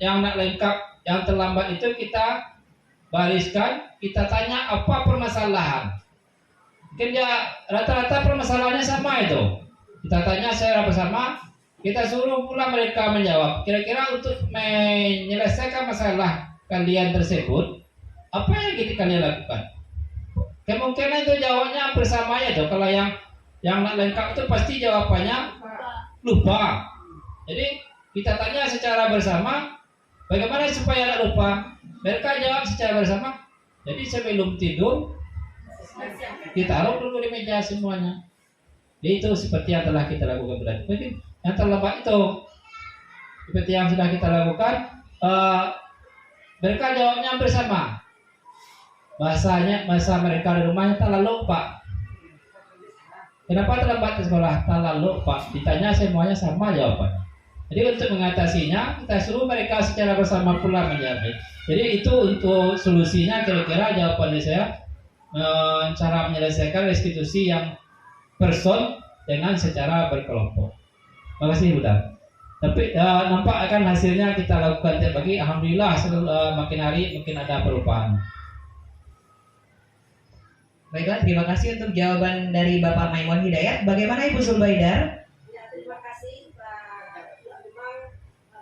[SPEAKER 3] yang tak lengkap, yang terlambat itu kita bariskan, kita tanya apa permasalahan. Mungkin ya rata-rata permasalahannya sama itu. Kita tanya secara bersama, kita suruh pula mereka menjawab. Kira-kira untuk menyelesaikan masalah kalian tersebut, apa yang kalian lakukan? Kemungkinan itu jawabnya bersama ya tuh. Kalau yang tak lengkap itu pasti jawabannya lupa. Jadi kita tanya secara bersama, bagaimana supaya tidak lupa? Mereka jawab secara bersama. Jadi sebelum tidur ditaruh dulu di meja semuanya. Jadi itu seperti yang telah kita lakukan berarti. Mungkin yang terlambat itu seperti yang sudah kita lakukan, mereka jawabnya hampir sama. Bahasa mereka di rumahnya terlalu Pak. Kenapa terlambat ke sekolah? Terlalu Pak. Ditanya semuanya sama jawabannya. Jadi untuk mengatasinya kita suruh mereka secara bersama pula menjawab. Jadi itu untuk solusinya kira-kira jawaban dari saya, cara menyelesaikan restitusi yang person dengan secara berkelompok. Terima kasih Bunda. Tapi nampak akan hasilnya kita lakukan tiap pagi. Alhamdulillah makin hari makin ada perubahan.
[SPEAKER 1] Baiklah, terima kasih untuk jawaban dari Bapak Maimun Hidayat. Bagaimana Ibu Sulbaidar?
[SPEAKER 7] Ya, terima kasih Pak. Ya, memang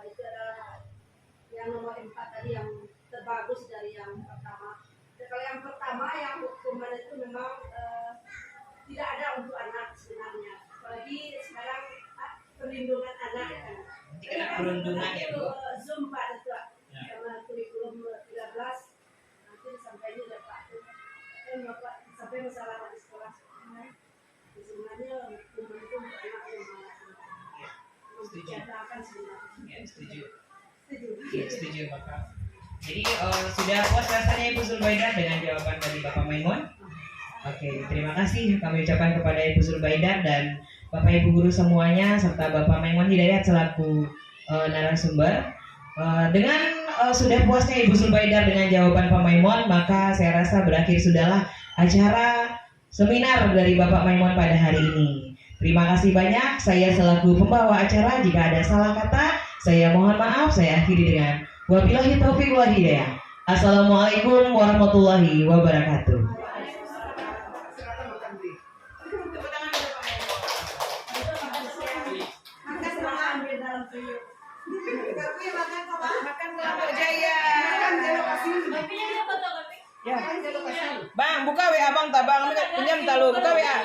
[SPEAKER 7] itu adalah yang nomor 4 tadi yang terbagus dari yang pertama. Kalau yang pertama yang hukuman itu memang tidak ada untuk anak sebenarnya. Apalagi sekarang perlindungan anak kan.
[SPEAKER 1] Tidak ada perundungan ya Bu.
[SPEAKER 7] Zoom Pak itu karena kurikulum 13 nanti sampainya ada Pak. Bapak sampai masalah di sekolah sebenarnya hukuman itu untuk anak yang malah membicarakan sebenarnya.
[SPEAKER 1] Ya, setuju.
[SPEAKER 7] Setuju.
[SPEAKER 1] Ya, setuju Bapak. Jadi sudah puas rasanya Ibu Sulbaidar dengan jawaban dari Bapak Maimun? Oke, terima kasih kami ucapkan kepada Ibu Sulbaidar dan Bapak Ibu guru semuanya serta Bapak Maimun Hidayat selaku narasumber. Dengan sudah puasnya Ibu Sulbaidar dengan jawaban Pak Maimun, maka saya rasa berakhir sudahlah acara seminar dari Bapak Maimun pada hari ini. Terima kasih banyak. Saya selaku pembawa acara, jika ada salah kata, saya mohon maaf. Saya akhiri dengan wabillahi taufiq wal hidayah. Assalamualaikum warahmatullahi wabarakatuh.
[SPEAKER 8] Bang, buka WA bang, tabang, pinjam talu, buka WA.